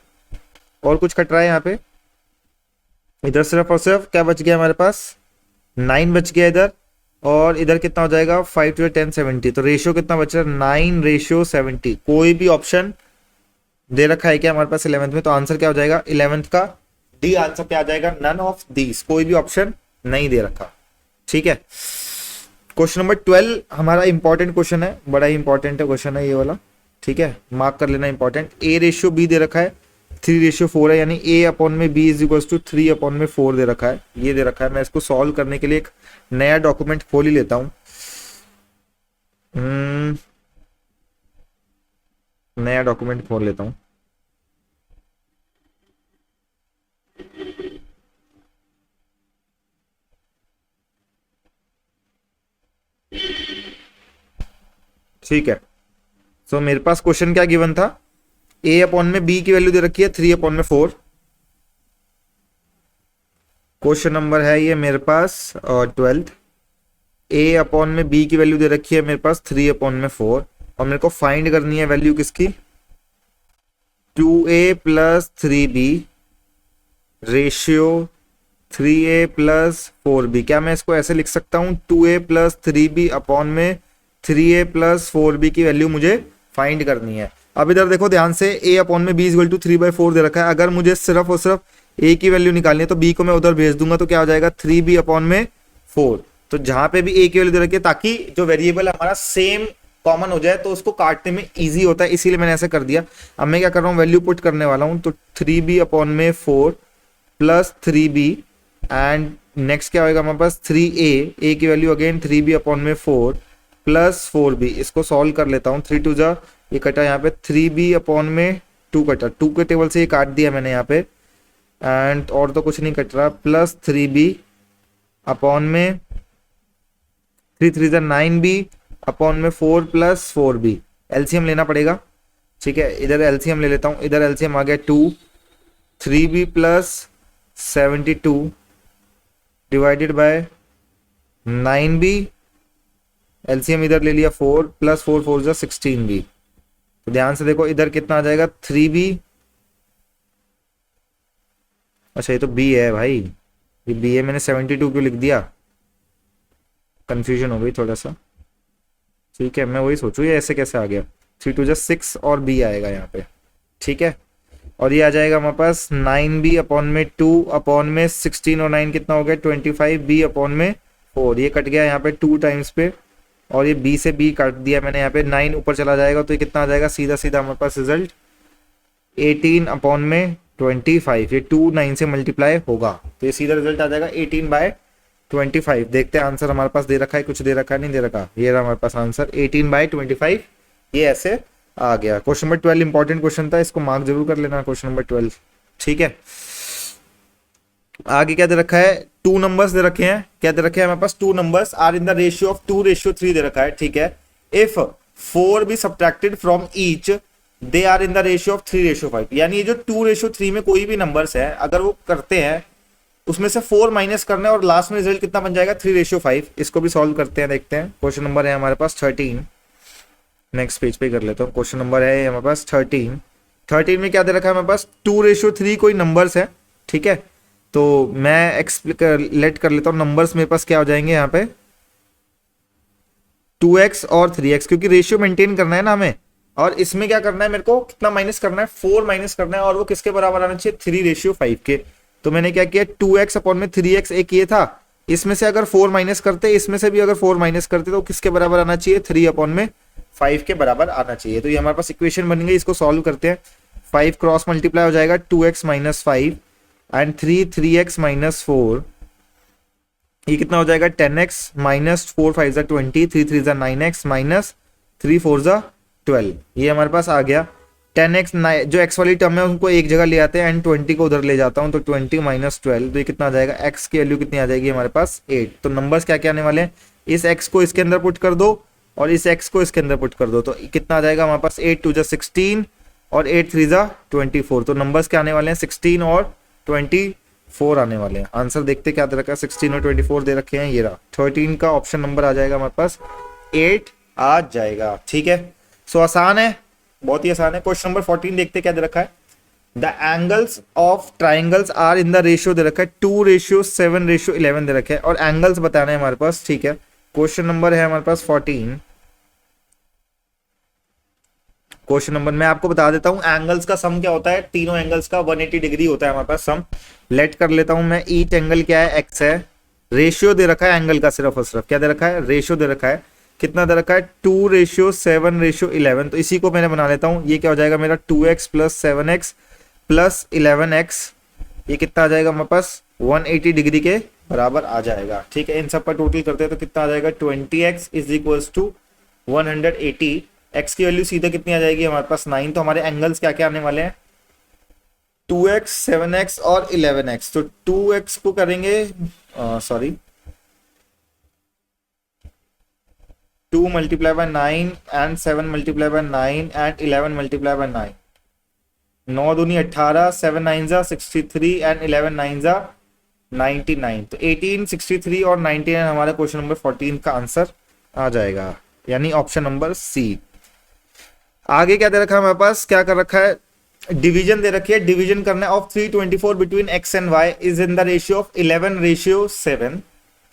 और कुछ कट रहा है यहाँ पे, इधर सिर्फ और सिर्फ क्या बच गया हमारे पास 9 बच गया इधर, और इधर कितना हो जाएगा 5 to 10 70। तो रेशियो कितना बच रहा है 9:70। कोई भी ऑप्शन दे रखा है क्या हमारे पास 11th में, तो आंसर क्या हो जाएगा 11th का डी आंसर क्या आ जाएगा, नन ऑफ दीज, कोई भी ऑप्शन नहीं दे रखा। ठीक है। क्वेश्चन नंबर 12 हमारा इंपॉर्टेंट क्वेश्चन है, बड़ा ही इंपॉर्टेंट क्वेश्चन है ये वाला। ठीक है, मार्क कर लेना इंपॉर्टेंट। A रेशियो B दे रखा है 3:4 है, यानी a अपॉन में b इज इक्वल टू 3/4 दे रखा है, ये दे रखा है। मैं इसको सॉल्व करने के लिए एक नया डॉक्यूमेंट खोल ही लेता हूँ। नया डॉक्यूमेंट खोल लेता हूँ। ठीक है, सो मेरे पास क्वेश्चन क्या गिवन था, a अपॉन में b की वैल्यू दे रखी है 3/4। क्वेश्चन नंबर है ये मेरे पास 12th। a अपॉन में b की वैल्यू दे रखी है मेरे पास 3/4, और मेरे को फाइंड करनी है वैल्यू किसकी, 2a plus 3b ratio 3a plus 4b। क्या मैं इसको ऐसे लिख सकता हूँ, 2a प्लस 3b अपॉन में 3a प्लस 4b की वैल्यू मुझे फाइंड करनी है। अब इधर देखो ध्यान से, a अपॉन में b इक्वल टू 3/4 दे रखा है। अगर मुझे सिर्फ और सिर्फ a की वैल्यू निकालनी है तो b को मैं उधर भेज दूंगा, तो क्या हो जाएगा 3b अपॉन में 4। तो जहां पे भी a की वैल्यू दे रखी है, ताकि जो वेरिएबल हमारा सेम कॉमन हो जाए तो उसको काटने में इजी होता है, इसीलिए मैंने ऐसे कर दिया। अब मैं क्या कर रहा हूँ, वैल्यू पुट करने वाला हूँ। तो 3b अपॉन में 4 प्लस 3b एंड नेक्स्ट क्या होगा हमारे पास 3a की वैल्यू अगेन 3b अपॉन में 4 प्लस 4b। इसको सॉल्व कर लेता हूँ। 3 2 जा, ये कटा यहाँ पे 3b अपॉन में 2 कटा, 2 के टेबल से ये काट दिया मैंने यहाँ पे, एंड और तो कुछ नहीं कट रहा, प्लस 3b अपॉन में 3 3 जा 9b अपॉन में 4 प्लस 4b। एलसीएम लेना पड़ेगा, ठीक है, इधर एलसीएम ले लेता हूँ। इधर एलसीएम आ गया 2, 3b plus 72 divided by 9b, LCM इधर ले लिया 4 प्लस 4 4 जा 16b। तो ध्यान से देखो इधर कितना आ जाएगा 3b, अच्छा ये तो b है भाई, ये b है, मैंने 72 क्यों लिख दिया, कंफ्यूजन हो गई थोड़ा सा। ठीक है, मैं वही सोचूं ये ऐसे कैसे आ गया, 3 2 जा 6 और b आएगा यहाँ पे, ठीक है। और ये आ जाएगा हमारे पास 9b अपॉन में 2 अपॉन में 16 और 9 कितना हो गया 25b अपॉन में 4। ये कट गया यहाँ पे 2 टाइम्स पे, और ये b से b काट दिया मैंने यहाँ पे, 9 ऊपर चला जाएगा तो ये कितना आ जाएगा, सीधा सीधा हमारे पास रिजल्ट 18 अपॉन में 25। ये 2 9 से मल्टीप्लाई होगा तो ये सीधा रिजल्ट आ जाएगा 18/25। देखते हैं आंसर हमारे पास दे रखा है, कुछ दे रखा है, नहीं दे रखा, ये रहा हमारे पास आंसर 18/25। ये ऐसे आ गया। क्वेश्चन नंबर 12 इंपॉर्टेंट क्वेश्चन था, इसको मार्क जरूर कर लेना, क्वेश्चन नंबर 12, ठीक है। आगे क्या दे रखा है, 2 नंबर्स दे रखे हैं। क्या दे रखे हैं हमारे पास, 2 numbers are in the ratio of 2:3 दे रखा है, ठीक है। If 4 be subtracted from each they are in the ratio of 3:5। यानी ये जो 2:3 में कोई भी नंबर्स है अगर वो करते हैं उसमें से 4 माइनस करना है और लास्ट में रिजल्ट कितना बन जाएगा 3:5। इसको भी सॉल्व करते हैं, देखते हैं। क्वेश्चन नंबर है हमारे पास 13, नेक्स्ट पेज पे कर लेता हूँ। क्वेश्चन नंबर है हमारे पास 13 में क्या दे रखा है हमारे पास, 2:3 कोई नंबर्स है, ठीक है। तो मैं लेट कर लेता हूँ नंबर्स मेरे पास क्या हो जाएंगे यहाँ पे 2x और 3x, क्योंकि रेशियो मेंटेन करना है ना हमें। और इसमें क्या करना है, मेरे को कितना माइनस करना है, 4 माइनस करना है, और वो किसके बराबर आना चाहिए 3:5 के। तो मैंने क्या किया 2x अपॉन में 3x एक ये था, इसमें से अगर 4 माइनस करते, इसमें से भी अगर 4 माइनस करते तो किसके बराबर आना चाहिए 3/5 के बराबर आना चाहिए। तो ये हमारे पास इक्वेशन बन गई, इसको सॉल्व करते हैं। 5 क्रॉस मल्टीप्लाई हो जाएगा 2x minus 5 and 3x minus 4, ये कितना हो जाएगा 10x माइनस 4 5 जा 20, 3 3 जा 9x माइनस 3 4 जा 12। ये हमारे पास आ गया 10x, जो x वाली टर्म है उनको एक जगह ले आते हैं एंड 20 को उधर ले जाता हूं, तो 20 माइनस 12, तो ये कितना आ जाएगा, x की वैल्यू कितनी आ जाएगी हमारे पास 8। तो नंबर्स क्या क्या आने वाले हैं, इस x को इसके अंदर पुट कर दो और इस x को इसके अंदर पुट कर दो, तो कितना आ जाएगा हमारे पास 8 2 जा 16 और 8 3 जा 24। तो नंबर्स क्या आने वाले हैं 16 और 24 आने वाले हैं। आंसर देखते क्या दे रखा है, 16 और 24 दे रखे हैं, ये रहा 13 का ऑप्शन नंबर आ जाएगा हमारे पास 8 आ जाएगा, ठीक है। सो आसान है, बहुत ही आसान है। क्वेश्चन नंबर 14 देखते क्या दे रखा है, the angles of triangles are in the ratio दे रखा है 2:7:11 दे रखा है, और एंगल्स बताना है हमारे पास, ठीक है। क्वेश्चन नंबर है हमारे पास 14। क्वेश्चन नंबर मैं आपको बता देता हूं, एंगल्स का सम क्या होता है, तीनों एंगल्स का 180 डिग्री होता है हमारे पास सम। लेट कर लेता हूं मैं, ईच एंगल क्या है x है, रेशियो दे रखा है एंगल का सिर्फ और सिर्फ, क्या दे रखा है रेशियो दे रखा है, कितना दे रखा है 2:7:11। तो इसी को मैंने बना लेता हूं, ये क्या हो जाएगा मेरा 2x plus 7x plus 11x, ये कितना आ जाएगा हमारे पास 180 डिग्री के बराबर आ जाएगा। ठीक है, इन सब का टोटल करते हैं तो कितना आ जाएगा 20x is equals to 180। x की वैल्यू सीधे कितनी आ जाएगी हमारे पास 9। तो हमारे एंगल्स क्या क्या आने वाले हैं 2x, 7x और 11x। तो 2x को करेंगे 2 multiply by 9 and 7 multiply by 9 and 11 multiply by 9। 9 दूनी 18, 7 9 जा 63 एंड 11 9 जा 99। तो 18, 63 और 99 हमारा क्वेश्चन नंबर 14 का आंसर आ जाएगा, यानी ऑप्शन नंबर सी। आगे क्या दे रखा है हमारे पास, क्या कर रखा है, डिवीजन दे रखी है। डिवीजन करना है of 324 between x and y is in the ratio of 11:7।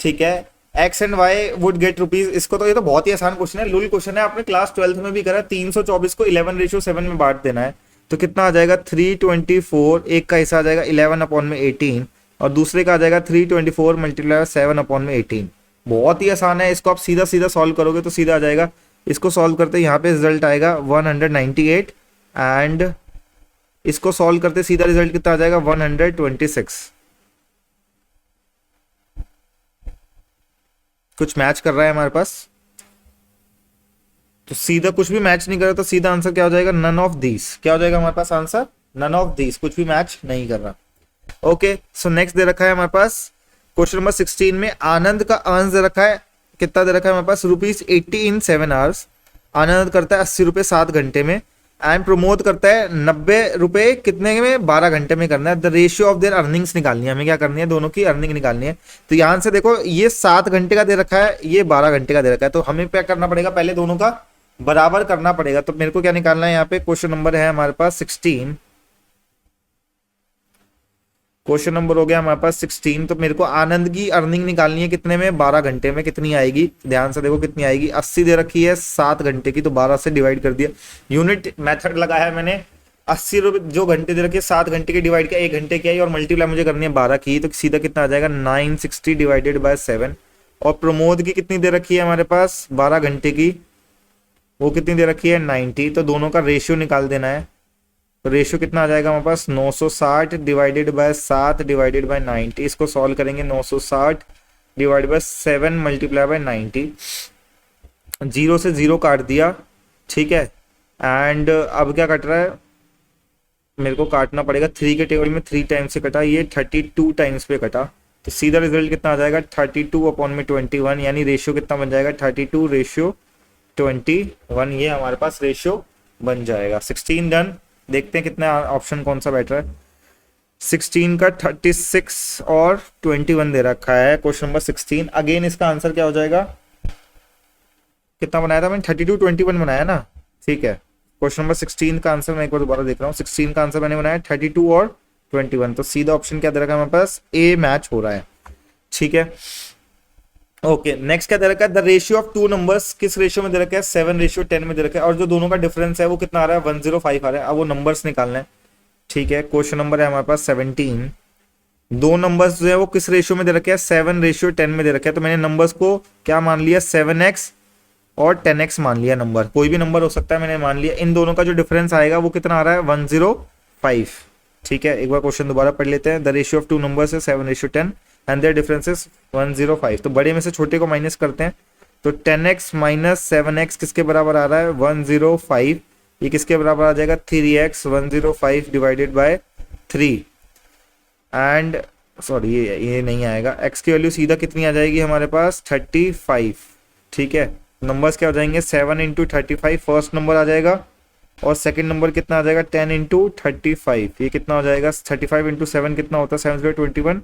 ठीक है, x and y would get rupees. इसको तो ये तो बहुत ही आसान क्वेश्चन है, लुल क्वेश्चन है, आपने क्लास 12th में भी करा। 324 को 11:7 में बांट देना है तो कितना आ जाएगा 324। एक का हिस्सा आ जाएगा 11/18 और दूसरे का आ जाएगा 324 मल्टीप्लाई 7/18। बहुत ही आसान है, इसको आप सीधा सीधा सॉल्व करोगे तो सीधा आ जाएगा। इसको सॉल्व करते यहाँ पे रिजल्ट आएगा 198 एंड इसको सॉल्व करते सीधा रिजल्ट कितना आ जाएगा 126। कुछ मैच कर रहा है हमारे पास, तो सीधा कुछ भी मैच नहीं कर रहा तो सीधा आंसर क्या हो जाएगा नन ऑफ दीस। क्या हो जाएगा हमारे पास आंसर नन ऑफ दीस, कुछ भी मैच नहीं कर रहा। ओके, सो नेक्स्ट दे रखा है हमारे पास क्वेश्चन नंबर 16 में आनंद का अर्न्स दे रखा है। कितना दे रखा है हमारे पास ₹80 इन 7 आवर्स। आनंद करता है 80 रुपए 7 घंटे में एंड प्रमोद करता है 90 रुपए कितने में 12 घंटे में करना है। The ratio of their earnings निकालनी है, हमें क्या करनी है दोनों की अर्निंग निकालनी है। तो यहां से देखो ये 7 घंटे का दे रखा है, ये 12 घंटे का दे रखा है, तो हमें क्या करना पड़ेगा पहले दोनों का बराबर करना पड़ेगा। तो मेरे को क्या निकालना है यहाँ पे, क्वेश्चन नंबर है हमारे पास 16। क्वेश्चन नंबर हो गया हमारे पास 16। तो मेरे को आनंद की अर्निंग निकालनी है कितने में 12 घंटे में, कितनी आएगी ध्यान से देखो कितनी आएगी। 80 दे रखी है 7 घंटे की, तो 12 से डिवाइड कर दिया। यूनिट मेथड लगाया है मैंने। 80 रुपए जो घंटे दे रखी है 7 घंटे की डिवाइड किया 1 घंटे की आई और मल्टीप्लाई मुझे करनी है 12 की, तो सीधा कितना आ जाएगा 960 डिवाइडेड बाय 7। और प्रमोद की कितनी दे रखी है हमारे पास 12 घंटे की, वो कितनी दे रखी है 90। तो दोनों का रेशियो निकाल देना है। तो रेशियो कितना आ जाएगा हमारे पास 960 डिवाइडेड बाय 7 डिवाइडेड बाय 90। इसको सॉल्व करेंगे 960 डिवाइड बाय 7 मल्टीप्लाई बाय 90। 0 से 0 काट दिया, ठीक है। एंड अब क्या कट रहा है, मेरे को काटना पड़ेगा 3 के टेबल में 3 टाइम्स से कटा, ये 32 टाइम्स पे कटा। तो सीधा रिजल्ट कितना आ जाएगा 32/21, यानी रेशियो कितना बन जाएगा 32:21। ये हमारे पास रेशियो बन जाएगा। 16 डन। देखते हैं कितना ऑप्शन कौन सा बेटर है। 16 का 36 और 21 दे रखा है क्वेश्चन नंबर 16। अगेन इसका आंसर क्या हो जाएगा, कितना बनाया था मैंने 32/21 बनाया ना, ठीक है। क्वेश्चन नंबर 16 का आंसर मैं एक बार दोबारा देख रहा हूँ। 16 का आंसर मैंने बनाया 32 और 21, तो सीधा ऑप्शन क्या दे रखा है हमारे पास ए मैच हो रहा है, ठीक है। ओके, नेक्स्ट क्या दे रखा है, द रेशियो ऑफ 2 नंबर्स किस रेशियो में दे रखा है 7:10 में दे रखा है, और जो दोनों का डिफरेंस है वो कितना आ रहा है 105 आ रहा है। अब वो नंबर्स निकालना है, ठीक है। क्वेश्चन नंबर है हमारे पास 17। दो नंबर्स जो है वो किस रेशियो में दे रखे हैं 7:10 में दे रखे हैं। तो मैंने नंबर्स को क्या मान लिया 7x और 10x मान लिया। नंबर कोई भी नंबर हो सकता है, मैंने मान लिया। इन दोनों का जो डिफरेंस आएगा वो कितना आ रहा है 105, ठीक है। एक बार क्वेश्चन दोबारा पढ़ लेते हैं। द रेशियो ऑफ 2 नंबर्स है 7:10 एंड देयर डिफरेंस इज 105। तो बड़े में से छोटे को माइनस करते हैं, तो 10x माइनस 7x किसके बराबर आ रहा है 105। ये किसके बराबर आ जाएगा 3x 105 divided by 3 and sorry ये नहीं आएगा। x की वैल्यू सीधा कितनी आ जाएगी हमारे पास 35, ठीक है। नंबर्स क्या हो जाएंगे 7 × 35 फर्स्ट नंबर आ जाएगा और सेकंड नंबर कितना आ जाएगा 10 × 35। ये कितना हो जाएगा 35 × 7 कितना होता है 7 × 21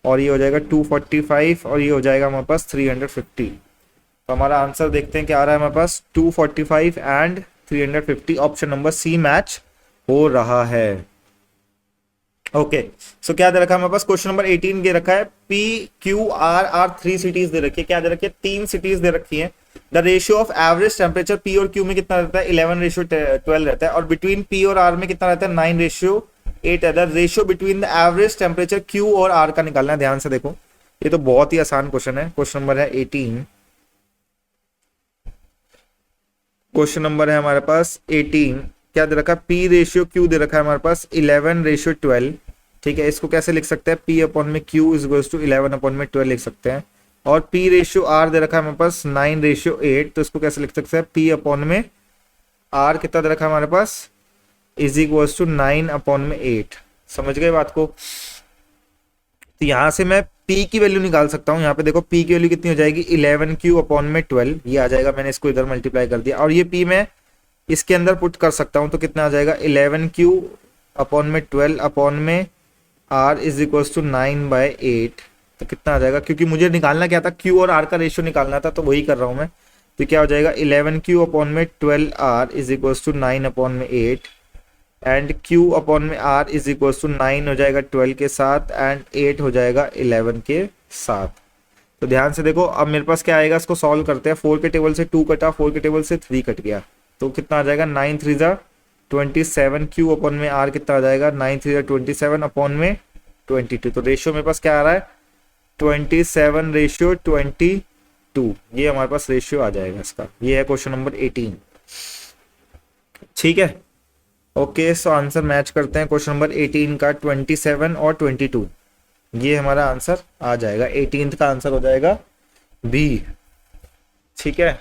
और ये हो जाएगा 245 और ये हो जाएगा हमारे पास 350। तो हमारा आंसर देखते हैं क्या आ रहा है हमारे पास 245 and 350। Option number C match हो रहा है। ओके, सो क्या दे रखा है हमारे पास क्वेश्चन नंबर 18 दे रखा है P Q R are 3 cities दे रखी है। क्या दे रखी है 3 सिटीज दे रखी है। The ratio of average temperature P और क्यू में कितना रहता है 11:12 रहता है और बिटवीन पी और आर में कितना रहता है 9:8 है। The ratio between the average temperature Q और आर का निकालना है। ध्यान से देखो, ये तो बहुत ही आसान क्वेश्चन है। क्वेश्चन नंबर है 18। क्वेश्चन नंबर है हमारे पास 18 क्या दे रखा है, पी रेशियो क्यू दे रखा है हमारे पास 11:12। ठीक है, इसको कैसे लिख सकते हैं, पी अपॉन में Q is equals to 11 upon में 12 लिख सकते हैं। और पी रेशियो आर दे रखा है हमारे पास 9:8, तो इसको कैसे लिख सकते हैं, पी अपॉन में आर कितना दे रखा है हमारे पास इज इक्वल्स टू 9 अपॉन में 8। समझ गए बात को। तो यहाँ से मैं P की वैल्यू निकाल सकता हूँ। यहाँ पे देखो P की वैल्यू कितनी हो जाएगी, 11Q अपॉन में 12, ये आ जाएगा। मैंने इसको इधर मल्टीप्लाई कर दिया और ये P मैं इसके अंदर पुट कर सकता हूँ, तो कितना आ जाएगा 11Q अपॉन में 12 अपॉन में R इज इक्वल्स टू 9/8। तो कितना आ जाएगा, क्योंकि मुझे निकालना क्या था, Q और R का रेशियो निकालना था, तो वही कर रहा हूँ मैं। तो क्या हो जाएगा 11Q अपॉन में 12R is equals to 9 upon में 8 एंड Q अपॉन में R इज इक्वल्स टू 9 हो जाएगा 12 के साथ एंड 8 हो जाएगा 11 के साथ। तो ध्यान से देखो, अब मेरे पास क्या आएगा, इसको सॉल्व करते हैं। 4 के टेबल से 2 कटा, 4 के टेबल से 3 कट गया, तो कितना आ जाएगा 9 3 जा 27। Q अपॉन में R कितना आ जाएगा 9 3 जा 27 अपॉन में 22। तो रेशियो मेरे पास क्या आ रहा है 27:22। ये हमारे पास रेशियो आ जाएगा इसका। ये है क्वेश्चन नंबर 18। ठीक है, ओके। सो आंसर मैच करते हैं क्वेश्चन नंबर 18 का, 27 और 22। ये हमारा आंसर आ जाएगा, 18th का आंसर हो जाएगा बी। ठीक है,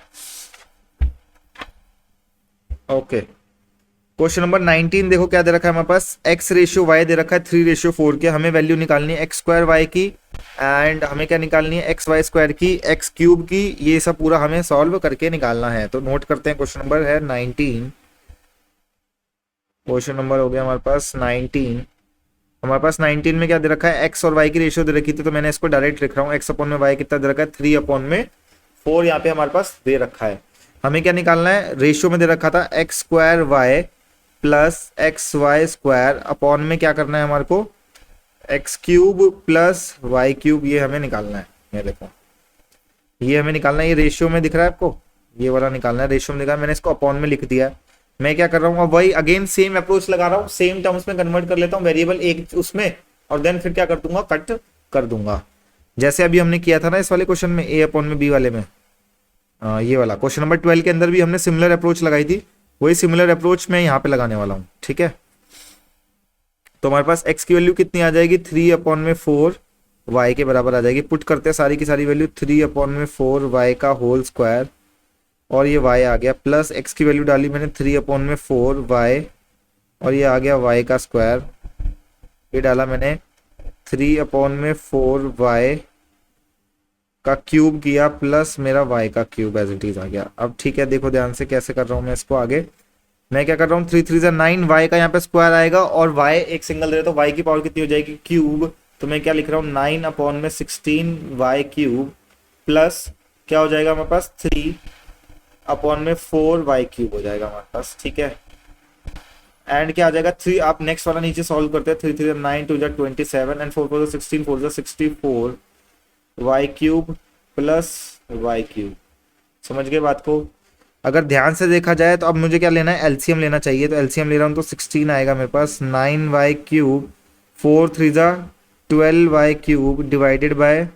ओके। क्वेश्चन नंबर 19 देखो क्या दे रखा है हमारे पास, x रेशियो y दे रखा है 3:4 के। हमें वैल्यू निकालनी है x स्क्वायर y की एंड हमें क्या निकालनी है x y स्क्वायर की, x क्यूब की। ये सब पूरा हमें सॉल्व करके निकालना है। तो नोट करते हैं, क्वेश्चन नंबर है 19। क्वेश्चन नंबर हो गया हमारे पास 19। हमारे पास 19 में क्या दे रखा है, x और y की रेशियो दे रखी थी, तो मैंने इसको डायरेक्ट लिख रहा हूँ। x अपॉन में y कितना दे रखा है 3 अपॉन में 4 यहाँ पे हमारे पास दे रखा है। हमें क्या निकालना है, रेशियो में दे रखा था x square y plus X Y square upon में क्या करना है हमारे को, x cube plus y cube. ये हमें निकालना है। ये देखो, ये हमें निकालना है। ये रेशियो में दिख रहा है आपको, ये वाला निकालना है, रेशियो में दिखा है। मैंने इसको अपॉन में लिख दिया। मैं क्या कर रहा हूँ, अब वही अगेन सेम अप्रोच लगा रहा हूँ, सेम टर्म्स में कन्वर्ट कर लेता हूँ वेरिएबल एक उसमें, और देन फिर क्या कर दूंगा, कट कर दूंगा, जैसे अभी हमने किया था ना इस वाले क्वेश्चन में, a अपॉन में b वाले में। ये वाला क्वेश्चन नंबर 12 के अंदर भी हमने सिमिलर अप्रोच लगाई थी, वही सिमिलर अप्रोच मैं यहाँ पे लगाने वाला हूँ। ठीक है, तो हमारे पास x की वैल्यू कितनी आ जाएगी, 3 अपॉन में 4 y के बराबर आ जाएगी। पुट करते हैं सारी की सारी वैल्यू, 3 अपॉन में 4 y का होल स्क्वायर, और ये y आ गया, प्लस x की वैल्यू डाली मैंने 3 अपॉन में 4 y, और ये आ गया y का स्क्वायर। ये डाला मैंने 3 अपॉन में 4 y का क्यूब किया, प्लस मेरा y का क्यूब एज इट इज आ गया। अब ठीक है, देखो ध्यान से कैसे कर रहा हूँ मैं इसको आगे। मैं क्या कर रहा हूँ, 3 3 9 y का यहाँ पे स्क्वायर आएगा, और y एक सिंगल दे रहे तो y की पावर कितनी हो जाएगी, क्यूब। तो मैं क्या लिख रहा हूँ, 9 अपॉन में 16 y क्यूब, प्लस क्या हो जाएगा हमारे पास 3 अपॉन में 4 y क्यूब हो जाएगा हमारे पास। ठीक है, एंड क्या आ जाएगा 3। आप नेक्स्ट वाला नीचे सॉल्व करते हैं, 3 3 9 2 27 and 4 4 16 4 64 y cube plus y cube. समझ गए बात को। अगर ध्यान से देखा जाए तो अब मुझे क्या लेना है, एलसीएम लेना चाहिए। तो एलसीएम ले रहा हूँ, तो 16 आएगा मेरे पास, 9y क्यूब 4 3 जा 12y cube divided by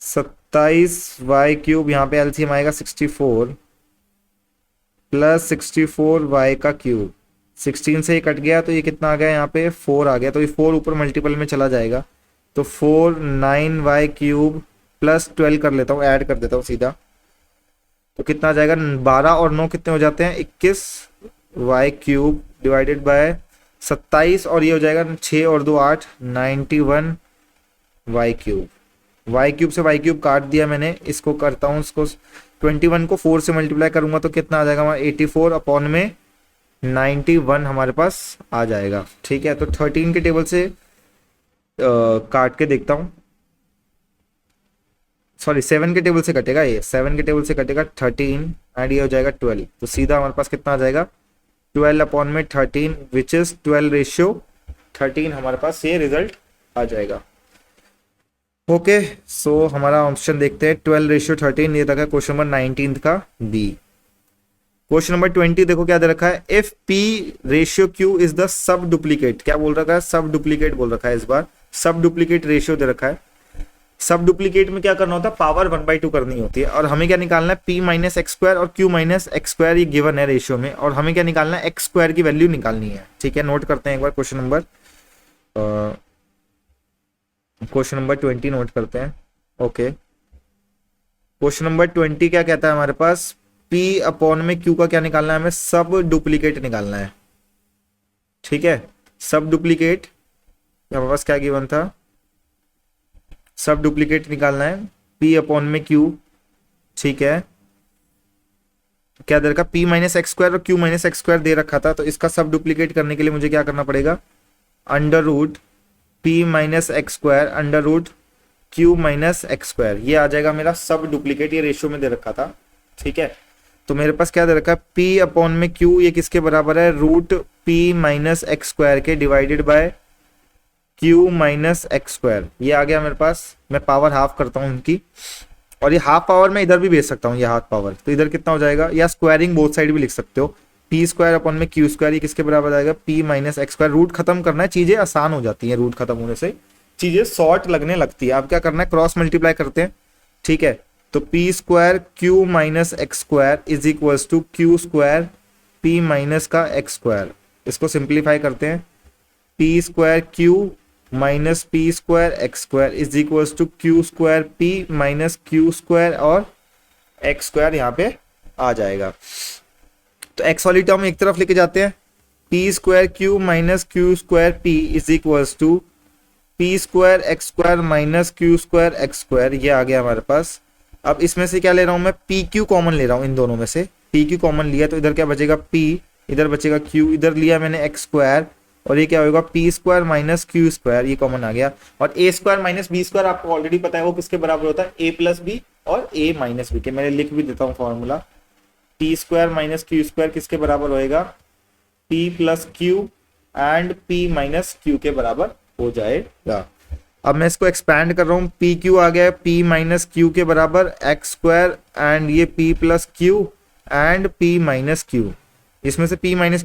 27y cube. यहाँ पे एलसीएम आएगा 64 प्लस 64y का क्यूब। 16 से ही कट गया, तो ये कितना आ गया, यहाँ पे 4 आ गया, तो ये 4 ऊपर मल्टीपल में चला जाएगा। तो 4 9y क्यूब प्लस 12 कर लेता हूँ, ऐड कर देता हूँ सीधा। तो कितना आ जाएगा, 12 और 9 कितने हो जाते हैं, 21 y क्यूब डिवाइडेड बाय 27, और ये हो जाएगा 6 और 2 8 91 y क्यूब। y क्यूब से y क्यूब काट दिया मैंने, इसको करता हूँ, इसको 21 को 4 से मल्टीप्लाई करूंगा तो कितना आ जाएगा हमारा 84 अपॉन में 91 हमारे पास आ जाएगा। ठीक है, तो 13 के टेबल से काट के देखता हूँ, सॉरी 7 के टेबल से कटेगा, ये 7 के टेबल से कटेगा 13 एंड ये हो जाएगा 12। तो सीधा हमारे पास कितना आ जाएगा 12 अपॉन में 13 विच इज 12:13 हमारे पास ये रिजल्ट आ जाएगा। ओके, सो हमारा ऑप्शन देखते हैं, 12:13 ये तक है क्वेश्चन नंबर 19 का बी। क्वेश्चन नंबर 20 देखो क्या दे रखा है, if p ratio q is the sub duplicate. क्या बोल रखा है, सब डुप्लीकेट बोल रखा है, इस बार सब डुप्लीकेट रेशियो दे रखा है। सब डुप्लीकेट में क्या करना होता है, पावर 1/2 करनी होती है। और हमें क्या निकालना है, p माइनस एक्स स्क्वायर और q माइनस एक्स स्क्वायर, ये गिवन है रेशियो में, और हमें क्या निकालना है, एक्स स्क्वायर की वैल्यू निकालनी है। ठीक है, नोट करते हैं एक बार क्वेश्चन नंबर 20 नोट करते हैं। ओके, क्वेश्चन नंबर 20 क्या कहता है हमारे पास, p अपॉन में q का क्या निकालना है, हमें सब डुप्लीकेट निकालना है। ठीक है, सब डुप्लीकेट हमारे पास क्या गिवन था, सब डुप्लीकेट निकालना है, p अपॉन में q। ठीक है, क्या दे रखा, p माइनस एक्स स्क्वायर और q माइनस एक्स स्क्वायर दे रखा था, तो इसका सब डुप्लीकेट करने के लिए मुझे क्या करना पड़ेगा, under root p minus x square under root q minus x square, ये आ जाएगा मेरा सब डुप्लीकेट, ये रेशियो में दे रखा था। ठीक है, तो मेरे पास क्या दे रखा है, p अपॉन में q, ये किसके बराबर है, root p minus x square के divided by q minus x square, ये आ गया मेरे पास। मैं पावर हाफ करता हूँ इनकी, और ये हाफ पावर मैं इधर भी भेज सकता हूँ, ये हाफ पावर, तो इधर कितना हो जाएगा, या स्क्वायरिंग बोथ साइड भी लिख सकते हो, p स्क्वायर अपॉन में q स्क्वायर, ये किसके बराबर आएगा, p minus x square. Root खत्म करना है, चीजें आसान हो जाती हैं, रूट खत्म होने से चीजें शॉर्ट लगने लगती है। अब क्या करना है, क्रॉस मल्टीप्लाई करते हैं। ठीक है, तो p square q minus x square is equals to q square p minus का एक्स स्क्वायर, इसको सिंप्लीफाई करते हैं, p square q minus P square X square is equals to Q square P minus Q square और X square यहाँ पे आ जाएगा। तो x वाली टर्म एक तरफ लेके जाते हैं, P square Q minus Q square P is equals to P square X square minus Q square X square, ये आ गया हमारे पास। अब इसमें से क्या ले रहा हूं मैं, पी क्यू कॉमन ले रहा हूं, इन दोनों में से पी क्यू कॉमन लिया तो इधर क्या बचेगा, पी, इधर बचेगा क्यू, इधर लिया मैंने एक्स स्क्वायर, और ये क्या होगा, P square minus Q square, ये कॉमन आ गया। और ए स्क्वायर माइनस बी स्क्वायर आपको ऑलरेडी पता है वो किसके बराबर होता है, ए प्लस बी और ए माइनस बी के। मैंने लिख भी देता हूँ formula, P square minus Q square किसके बराबर होएगा, P plus Q and P minus Q के बराबर हो जाएगा। अब मैं इसको एक्सपैंड कर रहा हूँ, पी क्यू आ गया पी माइनस क्यू के बराबर एक्स स्क्वायर एंड ये P plus Q and P minus Q, इसमें से पी माइनस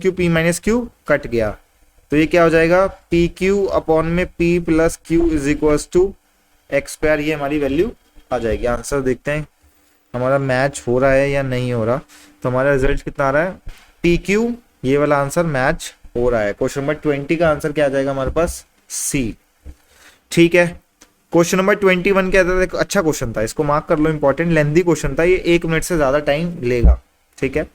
क्यू कट गया, तो ये क्या हो जाएगा, पी क्यू अपॉन में P plus Q is equals to X square, ये हमारी वैल्यू आ जाएगी। आंसर देखते हैं हमारा मैच हो रहा है या नहीं हो रहा। तो हमारा रिजल्ट कितना आ रहा है, पी क्यू, ये वाला आंसर मैच हो रहा है। क्वेश्चन नंबर 20 का आंसर क्या आ जाएगा हमारे पास, सी। ठीक है, क्वेश्चन नंबर 21 क्या था, अच्छा क्वेश्चन था, इसको मार्क कर लो, इंपॉर्टेंट लेंथी क्वेश्चन था, ये 1 मिनट से ज्यादा टाइम लेगा। ठीक है,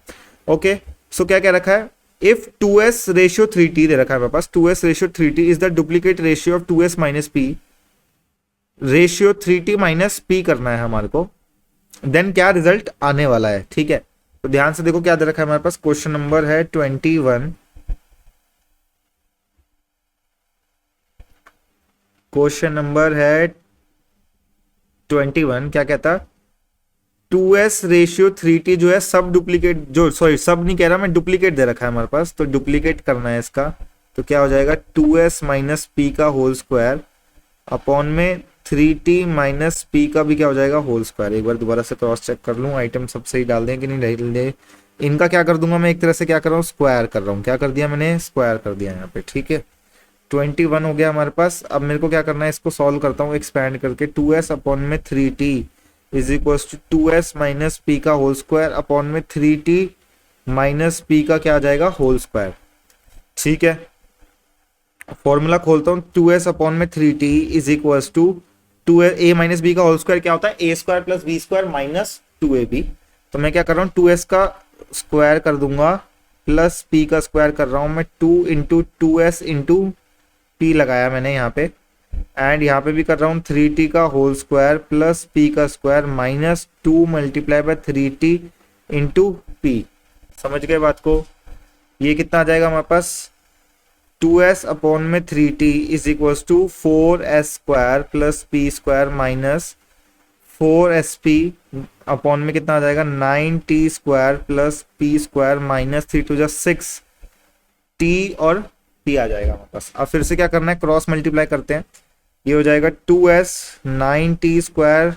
ओके, सो क्या क्या रखा है, if 2s रेशियो 3t दे रखा है मेरे पास, 2s ratio 3t is the duplicate ratio of 2s minus p, ratio 3t minus p करना है हमारे को, देन क्या रिजल्ट आने वाला है। ठीक है, तो ध्यान से देखो क्या दे रखा है हमारे पास, क्वेश्चन नंबर है 21, क्वेश्चन नंबर है 21, क्या कहता, 2s रेशियो 3t जो है सब डुप्लीकेट, जो सॉरी सब नहीं कह रहा मैं, डुप्लीकेट दे रखा है हमारे पास, तो डुप्लीकेट करना है इसका, तो क्या हो जाएगा 2s माइनस पी का होल स्क्वायर अपॉन में 3t माइनस पी का भी क्या हो जाएगा होल स्क्वायर। एक बार दोबारा से क्रॉस चेक कर लूँ, आइटम सब सही डाल दें कि नहीं डाल दें, इनका क्या कर दूंगा मैं, एक तरह से क्या कर रहा हूँ, स्क्वायर कर रहा हूँ, क्या कर दिया मैंने, स्क्वायर कर दिया यहाँ पे। ठीक है, 21 हो गया हमारे पास। अब मेरे को क्या करना है, इसको सॉल्व करता हूँ एक्सपैंड करके, 2s अपॉन में 3t is equals to 2s minus P का होल स्क्वायर अपॉन में 3t माइनस पी का क्या आ जाएगा होल स्क्वायर। ठीक है, फॉर्मूला खोलता हूँ, 2s अपॉन में 3t is equals to 2a minus B का होल स्क्वायर क्या होता है, a square plus B square minus 2ab। तो मैं क्या कर रहा हूँ, 2s का स्क्वायर कर दूंगा प्लस p का स्क्वायर कर रहा हूँ मैं, 2 इंटू 2s इंटू p लगाया मैंने यहाँ पे, एंड यहाँ पे भी कर रहा हूँ 3t का होल स्क्वायर प्लस p का square minus 2 multiply by 3t into p। समझ गए बात को, ये कितना आ जाएगा हमारे पास, 2s अपॉन में 3t is equals to 4s square plus p square minus 4sp upon में कितना आ जाएगा 9t square plus p square minus 3 two 6 t और p आ जाएगा हमारे पास। अब फिर से क्या करना है, क्रॉस मल्टीप्लाई करते हैं, ये हो जाएगा 2s 9t square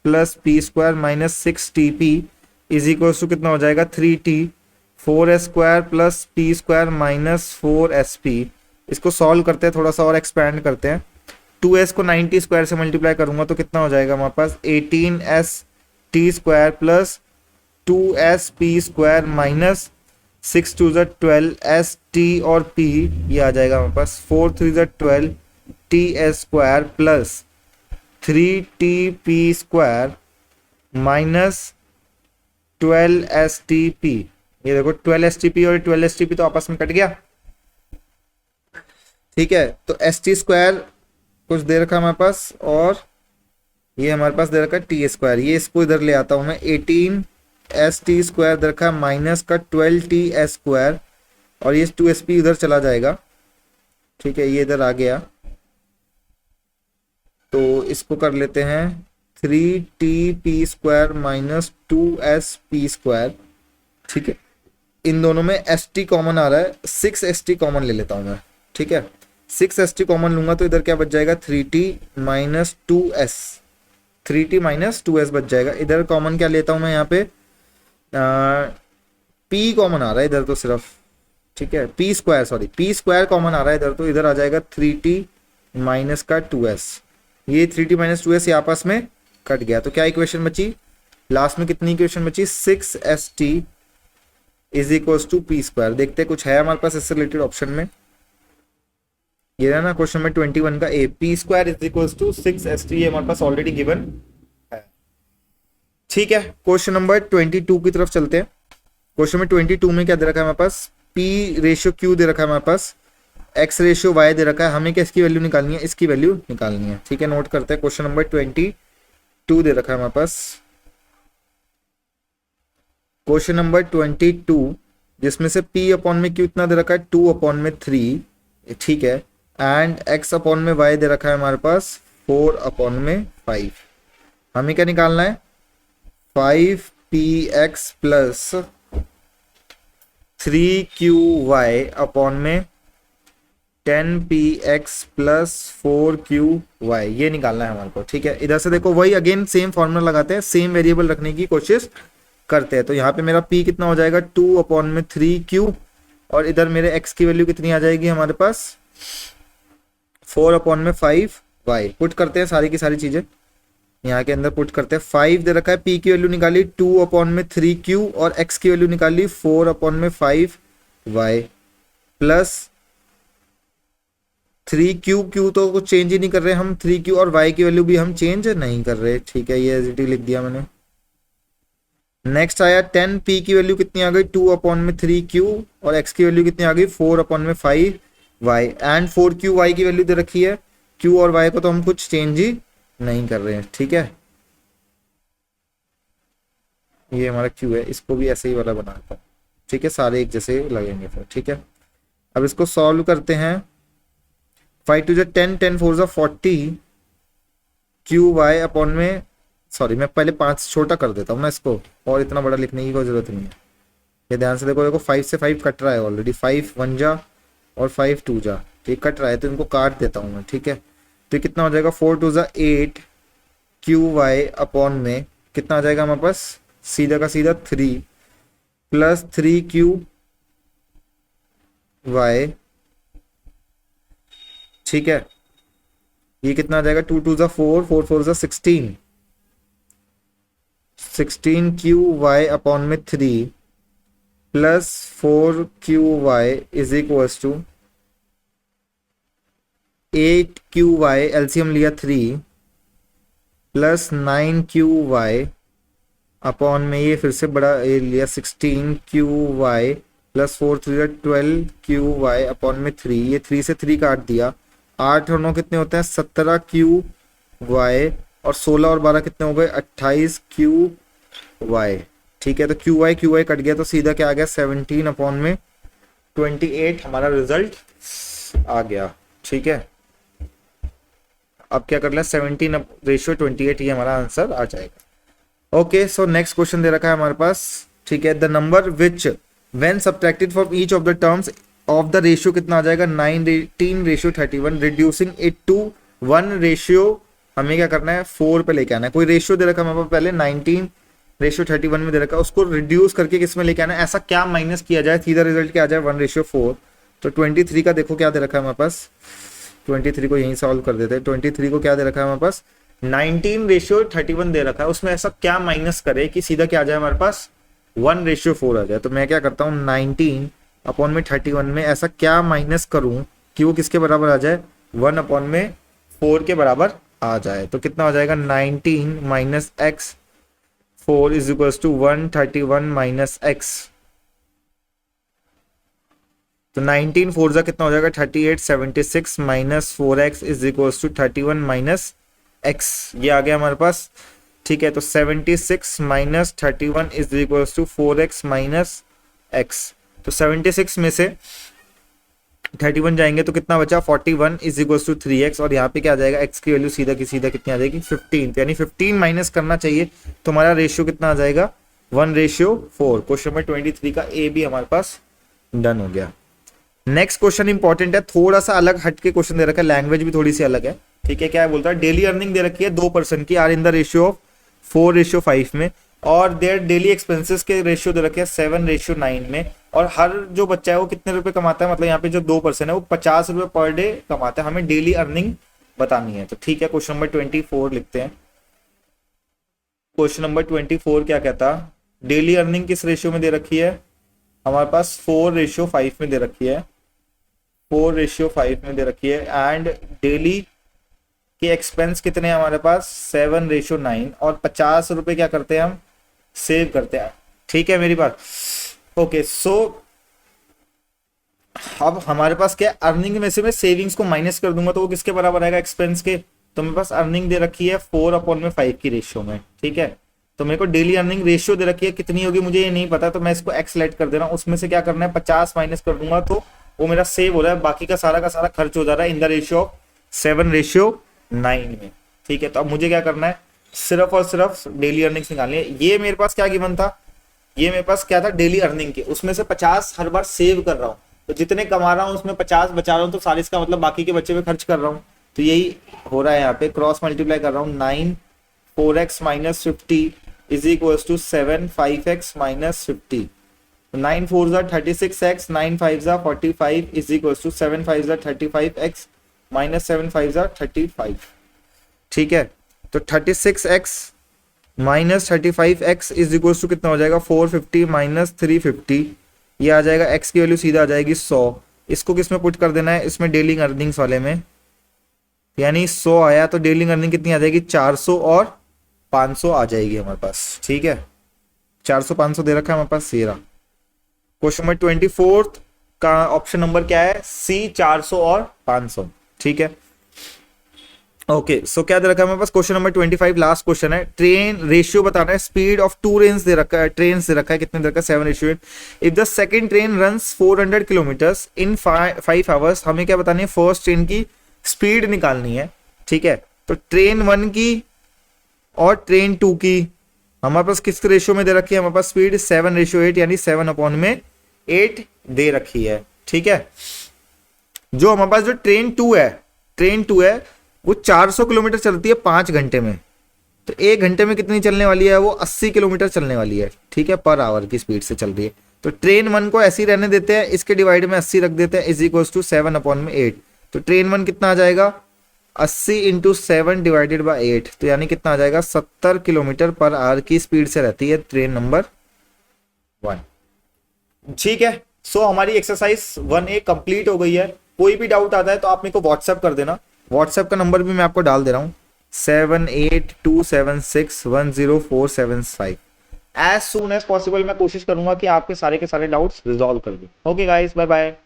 plus p square minus 6tp is equal to कितना हो जाएगा 3t 4s square plus p square minus 4sp। इसको सॉल्व करते हैं, थोड़ा सा और एक्सपैंड करते हैं, 2s को 90 स्क्वायर से मल्टीप्लाई करूंगा तो कितना हो जाएगा हमारे पास 18st square plus 2sp square minus 6 2 12st और p, ये आ जाएगा हमारे पास 4 3 12t square plus 3tp square minus 12stp। ये देखो 12stp और 12stp तो आपस में कट गया, ठीक है। तो st स्क्वायर कुछ दे रखा हमारे पास और ये हमारे पास दे रखा है टी स्क्वायर, ये इसको इधर ले आता हूं मैं, 18st स्क्वायर दे रखा है माइनस का 12t स्क्वायर और ये 2sp इधर चला जाएगा, ठीक है, ये इधर आ गया। तो इसको कर लेते हैं 3tp square minus 2sp square, ठीक है। इन दोनों में st कॉमन आ रहा है, 6st कॉमन ले लेता हूं मैं, ठीक है। 6st कॉमन लूंगा तो इधर क्या बच जाएगा 3t minus 2s, 3t minus 2s बच जाएगा। इधर कॉमन क्या लेता हूं मैं यहाँ पे, p कॉमन आ रहा है इधर तो सिर्फ, ठीक है, p square, sorry p square common आ रहा है इधर, तो इधर आ जाएगा 3t माइनस का 2s, ये 3t माइनस 2s ये आपस में कट गया। तो क्या इक्वेशन बची लास्ट में, कितनी इक्वेशन बची, 6st is equal to P square. देखते हैं कुछ है हमारे पास इससे रिलेटेड ऑप्शन में, ये है ना क्वेश्चन में 21 का A, P square is equal to 6st, ये हमारे पास ऑलरेडी गिवन है, ठीक है। क्वेश्चन नंबर 22 की तरफ चलते हैं। क्वेश्चन में 22 में क्या दे रखा है हमारे पास, पी रेशियो क्यू दे रखा है हमारे पास, एक्स रेशियो वाई दे रखा है, हमें क्या इसकी वैल्यू निकालनी है, इसकी वैल्यू निकालनी है, ठीक है। नोट करते हैं, क्वेश्चन नंबर 22 दे रखा है हमारे पास, क्वेश्चन नंबर 22 जिसमें से p अपॉन में q इतना दे रखा है 2 अपॉन में 3, ठीक है, एंड x अपॉन में y दे रखा है हमारे पास 4 अपॉन में 5। हमें क्या निकालना है, 5px प्लस 3qy अपॉन में 10px प्लस 4qy, ये निकालना है हमारे को, ठीक है। इधर से देखो वही अगेन सेम फॉर्मूला लगाते हैं, सेम वेरिएबल रखने की कोशिश करते हैं। तो यहाँ पे मेरा p कितना हो जाएगा 2 अपॉन में 3q और इधर मेरे x की वैल्यू कितनी आ जाएगी हमारे पास 4 अपॉन में 5y। पुट करते हैं सारी की सारी चीजें यहाँ के अंदर पुट करते हैं। 5 दे रखा है, p की वैल्यू निकाली 2 अपॉन में 3q और x की वैल्यू निकाली 4 अपॉन में 5y प्लस 3q, q तो कुछ चेंज ही नहीं कर रहे हम, 3q और y की वैल्यू भी हम चेंज नहीं कर रहे, ठीक है, ये एज इट इज लिख दिया मैंने। नेक्स्ट आया 10p की वैल्यू कितनी आ गई 2 अपॉन में 3q और x की वैल्यू कितनी आ गई 4 अपॉन में 5y एंड 4qy की वैल्यू दे रखी है, q और y को तो हम कुछ चेंज ही नहीं कर रहे हैं, ठीक है। ये हमारा q है, इसको भी ऐसे ही वाला बनाता हूं, ठीक है, सारे एक जैसे लगेंगे फिर, ठीक है। अब इसको सॉल्व करते हैं, 5 2 10 10 4 40 qy अपॉन में, सॉरी मैं पहले 5 छोटा कर देता हूँ ना इसको, और इतना बड़ा लिखने की कोई जरूरत नहीं है। ये ध्यान से देखो, देखो 5 से 5 कट रहा है ऑलरेडी, 5 1 जा और 5 2 जा, ठीक कट रहा है, तो इनको काट देता हूँ मैं, ठीक है। तो ये कितना हो जाएगा 4 2 8 qy अपॉन में कितना आ जाएगा हमारे पास, सीधा का सीधा 3 प्लस 3qy, ठीक है। ये कितना आ जाएगा 2 2 4 4 4 16 16qy अपॉन में 3 plus 4qy is equals to 8qy, LCM लिया 3 प्लस 9qy अपॉन में ये फिर से बड़ा ये लिया 16qy प्लस 4 3 12qy अपॉन में 3, ये 3 से 3 काट दिया, 8 और 9 कितने होते हैं 17qy और 16 और 12 कितने हो गए 28qy, ठीक है। तो qy कट गया, तो सीधा क्या आ गया 17 अपॉन में 28 हमारा रिजल्ट आ गया, ठीक है। अब क्या कर लें 17 रेशियो 28, ये हमारा आंसर आ जाएगा। ओके, सो नेक्स्ट क्वेश्चन दे रखा है हमारे पास, ठीक है, the number which when subtracted from each of the terms of the ratio कितना आ जाएगा 19 ratio 31 reducing it to 1 ratio, हमें क्या करना है 4 पे लेके आना है। कोई रेशियो दे रखा है हमारे पास पहले 19 रेशियो 31 में दे रखा है, उसको रिड्यूस करके किस में लेके आना है, ऐसा क्या माइनस किया जाए सीधा रिजल्ट क्या आ जाए 1 रेशियो 4। तो 23 का देखो क्या दे रखा है हमारे पास 23 को यहीं सॉल्व कर देते हैं। 23 को क्या दे रखा है हमारे पास, 19:31 दे रखा है। उसमें ऐसा क्या माइनस करे कि सीधा क्या आ जाए हमारे पास 1:4 आ जाए। तो मैं क्या करता हूँ 19/31 में ऐसा क्या माइनस करूं कि वो किसके बराबर आ जाए, 1/4 के बराबर आ जाए। तो कितना हो जाएगा 19 minus X 4 is equal to 131 minus X. तो 19 4 जा कितना हो जाएगा 38, 76 minus 4x is equal to 31 minus x। ये आ गया हमारे पास, ठीक है। तो 76 minus 31 is equal to 4x minus x। तो 76 में से 31 जाएंगे तो कितना बचा 41 इज इक्वल टू 3x, और यहाँ पे क्या आ जाएगा x की वैल्यू सीधा की सीधा कितनी आ जाएगी 15, यानी 15 माइनस करना चाहिए। तो हमारा रेशियो कितना आ जाएगा 1:4। क्वेश्चन नंबर 23 का ए भी हमारे पास डन हो गया। नेक्स्ट क्वेश्चन इंपॉर्टेंट है, थोड़ा सा अलग हट के क्वेश्चन दे रखा है, लैंग्वेज भी थोड़ी सी अलग है, ठीक है। क्या है बोलता है, डेली अर्निंग दे रखी है 2% की, are in the ratio of 4:5 में, और देयर डेली एक्सपेंसेस के रेशियो दे रखे हैं 7:9 में, और हर जो बच्चा है वो कितने रुपए कमाता है, मतलब यहाँ पे जो 2% है वो 50 रुपए पर डे कमाता है। हमें डेली अर्निंग बतानी है। तो ठीक है, क्वेश्चन नंबर 24 लिखते हैं। क्वेश्चन नंबर 24 क्या कहता, डेली अर्निंग किस रेशियो में दे रखी है हमारे पास 4:5 में दे रखी है, 4:5 में दे रखी है, एंड डेली के एक्सपेंस कितने हैं हमारे पास 7:9, और 50 रुपए क्या करते हैं हम सेव करते हैं। ठीक है मेरी बात, ओके। सो अब हमारे पास क्या अर्निंग में से मैं सेविंग्स को माइनस कर दूंगा तो वो किसके बराबर आएगा एक्सपेंस के। तो मेरे पास अर्निंग दे रखी है 4/5 की रेशियो में, ठीक है। तो मेरे को डेली अर्निंग रेशियो दे रखी है, कितनी होगी मुझे ये नहीं पता, तो मैं इसको एक्स सेलेक्ट कर दे रहा हूँ। उसमें से क्या करना है 50 माइनस कर दूंगा तो वो मेरा सेव हो रहा है, बाकी का सारा खर्च हो जा रहा है इन द रेशियो ऑफ 7:9 में, ठीक है। तो अब मुझे क्या करना है, सिर्फ और सिर्फ डेली अर्निंग्स निकालनी है। ये मेरे पास क्या गिवन था, ये मेरे पास क्या था डेली अर्निंग के, उसमें से 50 हर बार सेव कर रहा हूँ, तो जितने कमा रहा हूँ उसमें 50 बचा रहा हूँ, तो 40 का मतलब बाकी के बच्चे में खर्च कर रहा हूँ। तो यही हो रहा है यहाँ पे, क्रॉस मल्टीप्लाई कर रहा हूँ। 9 4x minus 50 is equal to 7 5x minus 50। 9 4 जा 36x, 9 5 जा 45 इज इक्वल टू 7 5 जा 35x माइनस 7 5 जा 35, ठीक है। तो 36x minus 35x is equal to कितना हो जाएगा 450 माइनस 350, ये आ जाएगा x की वैल्यू सीधा आ जाएगी 100। इसको किस में पुट कर देना है, इसमें डेली अर्निंग्स वाले में, यानी 100 आया तो डेली अर्निंग कितनी आ जाएगी 400 और 500 आ जाएगी हमारे पास, ठीक है। 400 500 दे रखा है हमारे पास, ये रहा। क्वेश्चन नंबर 24 का ऑप्शन नंबर क्या है सी, 400 और 500, ठीक है। ओके, सो क्या दे रखा है हमारे पास क्वेश्चन नंबर 25, लास्ट क्वेश्चन है। ट्रेन रेशियो बताना है, स्पीड ऑफ 2 ट्रेन्स दे रखा है, ट्रेन दे रखा है, कितने दे रखा है 7:8। If the second train runs 400 kilometres in 5 hours, हमें क्या बतानी है फर्स्ट ट्रेन की स्पीड निकालनी है, ठीक है। तो ट्रेन 1 की और ट्रेन 2 की हमारे पास किस रेशियो में दे रखी है, हमारे पास स्पीड 7:8, यानी 7/8 दे रखी है, ठीक है। जो हमारे पास जो ट्रेन 2 है वो 400 किलोमीटर चलती है 5 घंटे में, तो 1 घंटे में कितनी चलने वाली है, वो 80 किलोमीटर चलने वाली है, ठीक है, पर आवर की स्पीड से चल रही है। तो ट्रेन 1 को ऐसे ही रहने देते हैं, इसके डिवाइड में 80 रख देते हैं, इज इक्वल टू 7/8। तो ट्रेन 1 कितना आ जाएगा 80 इंटू 7 डिवाइडेड बाई 8, तो यानी कितना आ जाएगा 70 किलोमीटर पर आवर की स्पीड से रहती है ट्रेन नंबर 1, ठीक है। सो हमारी एक्सरसाइज 1A कंप्लीट हो गई है। कोई भी डाउट आता है तो आप मेरे को व्हाट्सएप कर देना, व्हाट्सएप का नंबर भी मैं आपको डाल दे रहा हूँ 7827610475। एज सून एज पॉसिबल मैं कोशिश करूंगा कि आपके सारे के सारे डाउट्स रिजॉल्व कर दूं। Okay guys, bye bye.